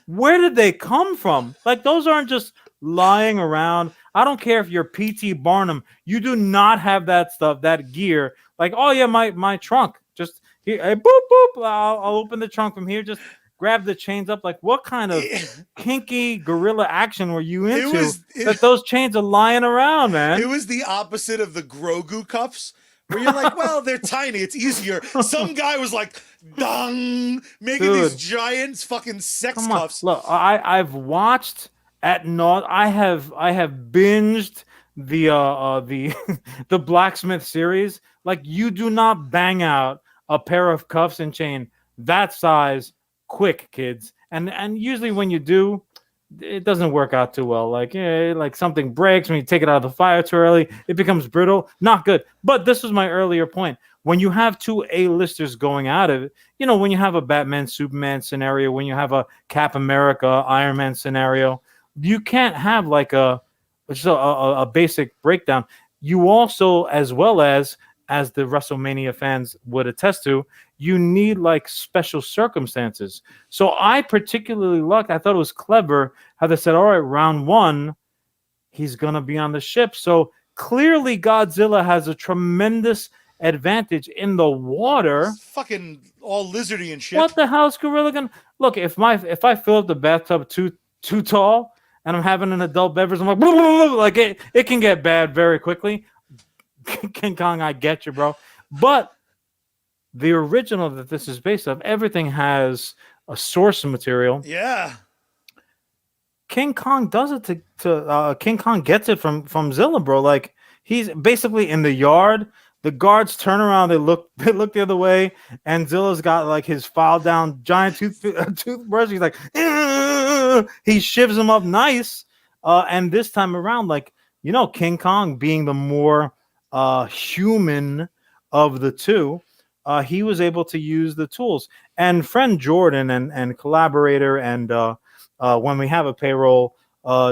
where did they come from? Like, those aren't just lying around. I don't care if you're P.T. Barnum. You do not have that stuff, that gear. Like, oh, yeah, my trunk. Just, here, hey, boop, boop. I'll open the trunk from here. Just grab the chains up. Like, what kind of kinky gorilla action were you into that those chains are lying around, man? It was the opposite of the Grogu cuffs. Where you're like, well, they're tiny. It's easier. Some guy was like, dong, making these giant fucking sex cuffs. Look, I've watched at naught. I have binged the the Blacksmith series. Like, you do not bang out a pair of cuffs and chain that size quick, kids. And usually when you do, it doesn't work out too well. Like, like something breaks when you take it out of the fire too early. It becomes brittle. Not good. But this was my earlier point. When you have two A-listers going out of it, when you have a Batman, Superman scenario, when you have a Cap America, Iron Man scenario, you can't have like a basic breakdown. You also, as well as the WrestleMania fans would attest to, you need like special circumstances. So I particularly liked. I thought it was clever how they said, "All right, round one, he's gonna be on the ship." So clearly, Godzilla has a tremendous advantage in the water. It's fucking all lizardy and shit. What the hell is Gorilla gonna look? If I fill up the bathtub too tall and I'm having an adult beverage, I'm like, like it can get bad very quickly. King Kong, I get you, bro. But the original that this is based off, everything has a source material. Yeah. King Kong does it to King Kong gets it from Zilla, bro. Like he's basically in the yard. The guards turn around, they look the other way, and Zilla's got like his file down giant toothbrush. He's like, he shivs him up nice. And this time around, like King Kong being the more human of the two, he was able to use the tools. And friend Jordan and collaborator and when we have a payroll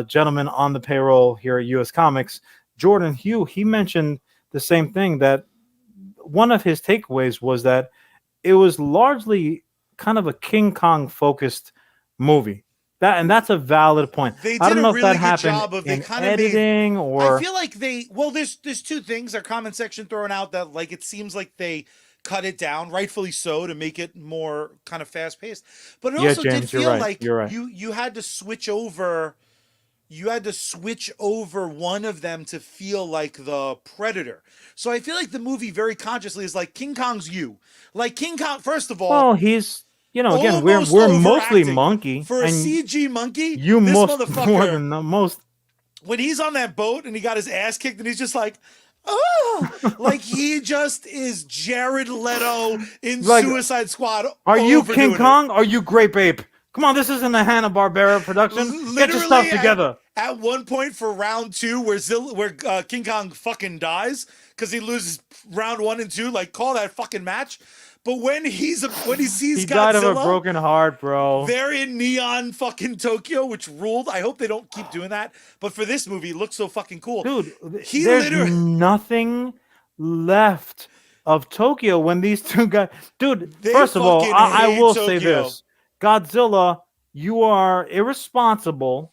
gentleman on the payroll here at US Comics, Jordan Hugh, he mentioned the same thing, that one of his takeaways was that it was largely kind of a King Kong focused movie. That's a valid point. They did I don't know a if really that good happened job of they in kind of editing or I feel like there's two things. Our comment section throwing out that like it seems like they cut it down, rightfully so, to make it more kind of fast paced. But it Yeah, also did James, you're feel right. like You're right. you had to switch over. You had to switch over one of them to feel like the predator. So I feel like the movie very consciously is like King Kong's you. Like King Kong, first of all, well, he's again, almost we're mostly overacting. monkey, For a and CG monkey, you this most more motherfucker, than most. when he's on that boat and he got his ass kicked and he's just like, oh, like he just is Jared Leto in Like, Suicide Squad. Are you overdoing King Kong? Are you Grape Ape? Come on, this isn't a Hanna-Barbera production. Get your stuff Literally together. At one point for round two, where King Kong fucking dies because he loses round 1 and 2, like call that fucking match. But when he sees He died of a Godzilla, broken heart, bro. they're in neon fucking Tokyo, which ruled. I hope they don't keep doing that. But for this movie, it looks so fucking cool. Dude, He there's literally nothing left of Tokyo when these two guys. Dude, They first of all, fucking I hate will say Tokyo. this: Godzilla, you are irresponsible.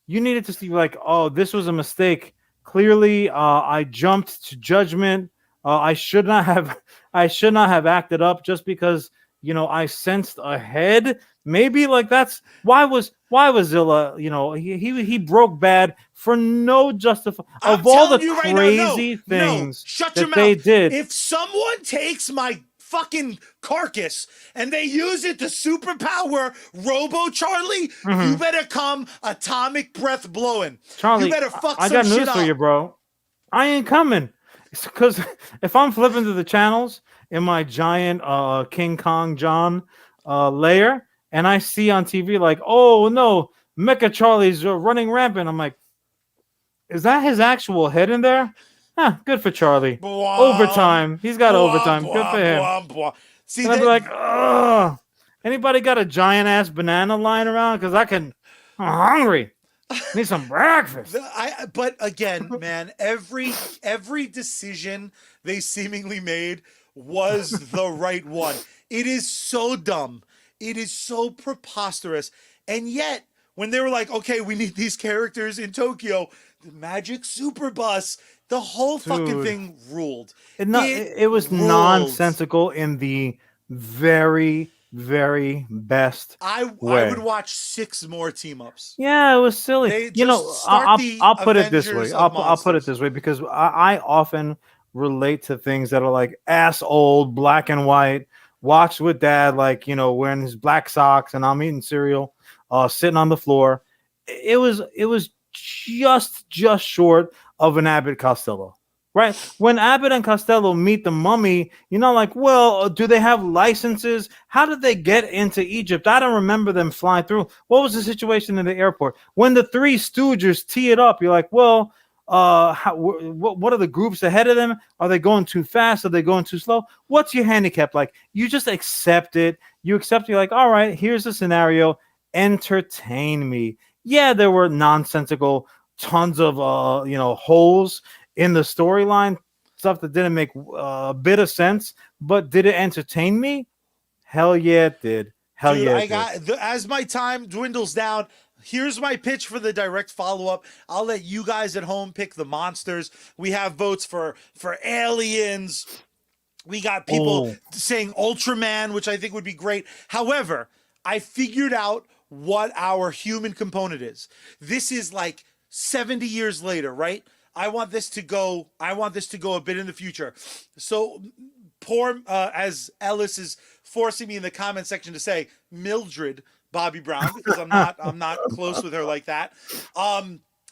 You needed to see like, oh, this was a mistake. Clearly, I jumped to judgment. I should not have. I should not have acted up just because I sensed ahead. Maybe like that's why was Zilla. He broke bad for no I'm of all the telling you right now, crazy no, things shut that your they mouth. did. If someone takes my fucking carcass and they use it to superpower Robo Charlie, you better come atomic breath blowing. Charlie, you better fuck I some got news shit for up. you, bro. I ain't coming. Because if I'm flipping through the channels in my giant King Kong John layer, and I see on TV like, oh no, Mecha Charlie's running rampant, I'm like, is that his actual head in there? Huh, good for Charlie. Bwomp, Overtime. He's got bwomp, overtime. Good for him. bwomp, bwomp. See, And I'd be like, ugh. Anybody got a giant ass banana lying around? Because I'm hungry. Need some breakfast. But again, man, every decision they seemingly made was the right one. It is so dumb. It is so preposterous. And yet, when they were like, okay, we need these characters in Tokyo, the Magic Super Bus, the whole fucking thing ruled. It was ruled. nonsensical in the very, very best way. I would watch 6 more team ups. Yeah, it was silly. They just start I'll, the I'll put it this way. Avengers of I'll put it Monsters. this way because I often relate to things that are like ass old, black and white, watched with dad, like wearing his black socks, and I'm eating cereal, sitting on the floor. It was just short of an Abbott Costello. Right? When Abbott and Costello meet the mummy, like, well, do they have licenses? How did they get into Egypt? I don't remember them flying through. What was the situation in the airport? When the Three Stooges tee it up, you're like, well, what are the groups ahead of them? Are they going too fast? Are they going too slow? What's your handicap? Like, you just accept it. You accept, you're like, all right, here's the scenario. Entertain me. Yeah, there were nonsensical tons of holes in the storyline, stuff that didn't make a bit of sense, but did it entertain me? Hell yeah, it did. Hell Dude, yeah, I it did. got as my time dwindles down. Here's my pitch for the direct follow-up. I'll let you guys at home pick the monsters. We have votes for aliens. We got people Oh. saying Ultraman, which I think would be great. However, I figured out what our human component is. This is like 70 years later, right? I want this to go a bit in the future. So poor as Ellis is forcing me in the comment section to say Mildred Bobby Brown, because I'm not close with her like that.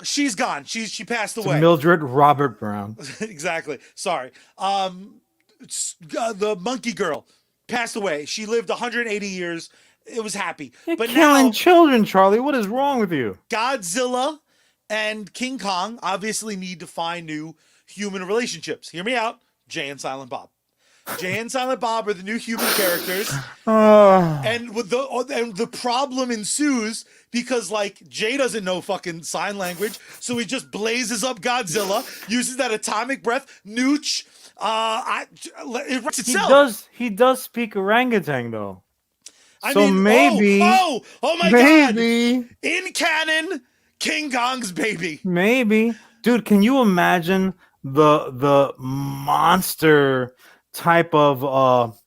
She's gone. She passed It's away. Mildred Robert Brown. Exactly. Sorry. The monkey girl passed away. She lived 180 years. It was happy. You're But killing now children, Charlie. What is wrong with you? Godzilla and King Kong obviously need to find new human relationships. Hear me out. Jay and Silent Bob. Jay and Silent Bob are the new human characters. And the problem ensues because like Jay doesn't know fucking sign language, so he just blazes up Godzilla, uses that atomic breath, nooch. It writes itself. He does speak orangutan though. I So mean, maybe, oh my maybe, God! In canon, King Kong's baby. maybe, dude. Can you imagine the monster type of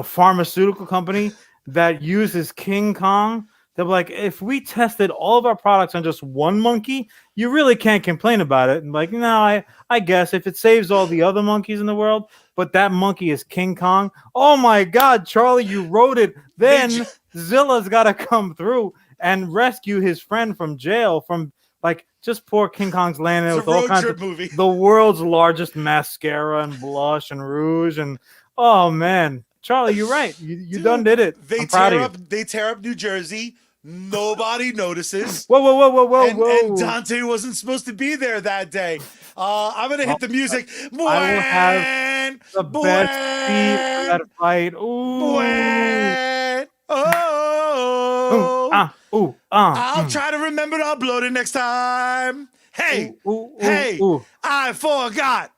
pharmaceutical company that uses King Kong? They're like, if we tested all of our products on just one monkey, you really can't complain about it. And like, no, I guess if it saves all the other monkeys in the world, but that monkey is King Kong. Oh my God, Charlie, you wrote it. Then Zilla's got to come through and rescue his friend from jail from like just poor King Kong's landing with all kinds of movie. The world's largest mascara and blush and rouge and oh man, Charlie, you're right. You done did it. They tear up New Jersey. Nobody notices. Whoa. And Dante wasn't supposed to be there that day. I'm gonna hit the music. I will have the best scene of that fight. Ooh. I'll try to remember to upload it next time. Hey, I forgot.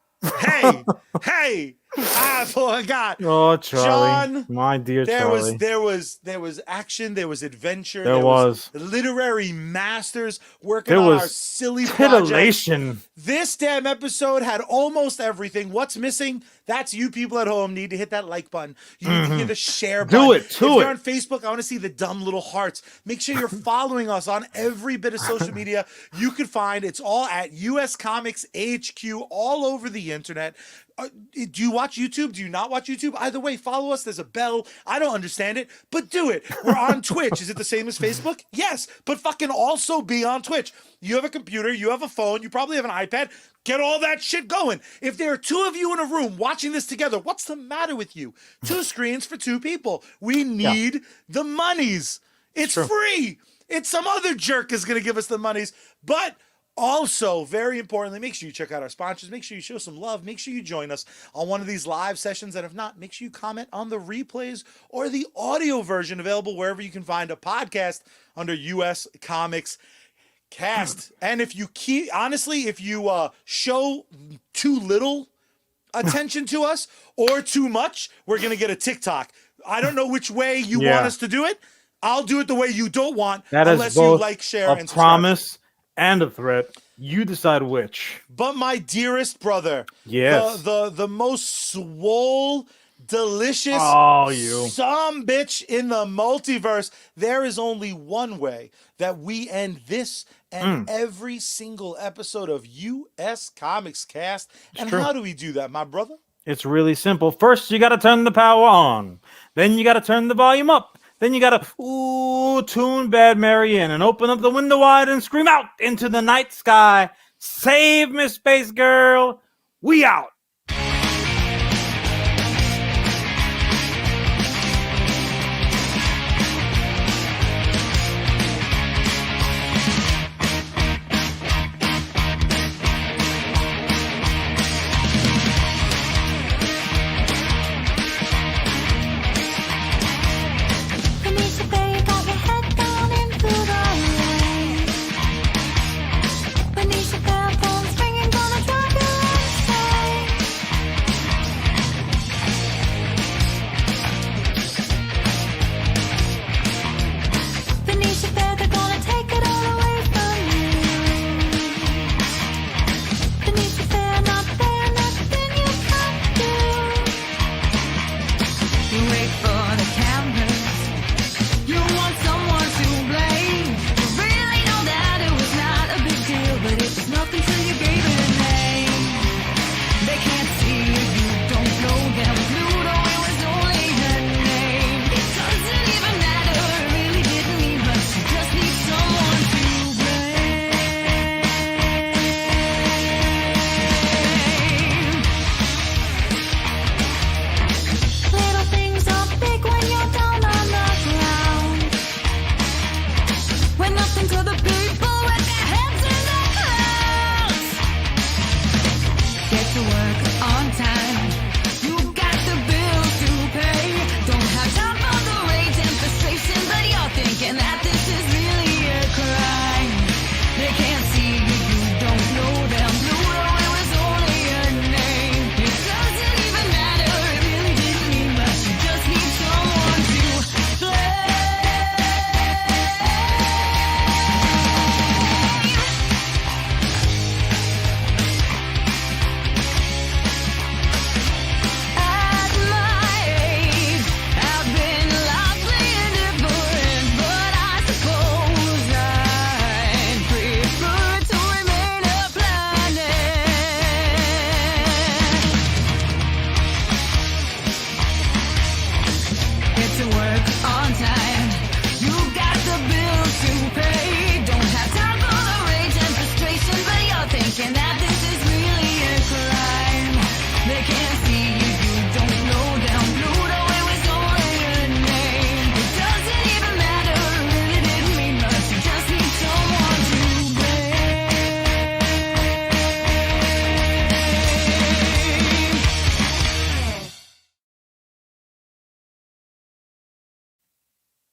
Hey, I forgot. Oh, Charlie, John, my dear Charlie. There was action. There was adventure. There was literary masters working on our silly titillation. Project. This damn episode had almost everything. What's missing? That's you people at home need to hit that like button. You need to hit the share button. Do it. If you're on Facebook, I want to see the dumb little hearts. Make sure you're following us on every bit of social media you could find. It's all at US Comics HQ all over the internet. Do you watch YouTube? Do you not watch YouTube? Either way, follow us. There's a bell. I don't understand it, but do it. We're on Twitch. Is it the same as Facebook? Yes, but fucking also be on Twitch. You have a computer, you have a phone, you probably have an iPad. Get all that shit going. If there are two of you in a room watching this together, what's the matter with you? 2 screens for 2 people. We need the monies. It's free. It's some other jerk is going to give us the monies, but also, very importantly, make sure you check out our sponsors. Make sure you show some love. Make sure you join us on one of these live sessions. And if not, make sure you comment on the replays or the audio version available wherever you can find a podcast under US Comics Cast. And if you if you show too little attention to us or too much, we're going to get a TikTok. I don't know which way you want us to do it. I'll do it the way you don't want, unless you like, share, and subscribe. Promise and a threat. You decide which. But my dearest brother, the most swole, delicious some bitch in the multiverse, there is only one way that we end this and every single episode of US Comics Cast. And how do we do that, my brother? It's really simple. First, you got to turn the power on. Then you got to turn the volume up. Then you got to tune Bad Mary in and open up the window wide and scream out into the night sky. Save Miss Space Girl. We out.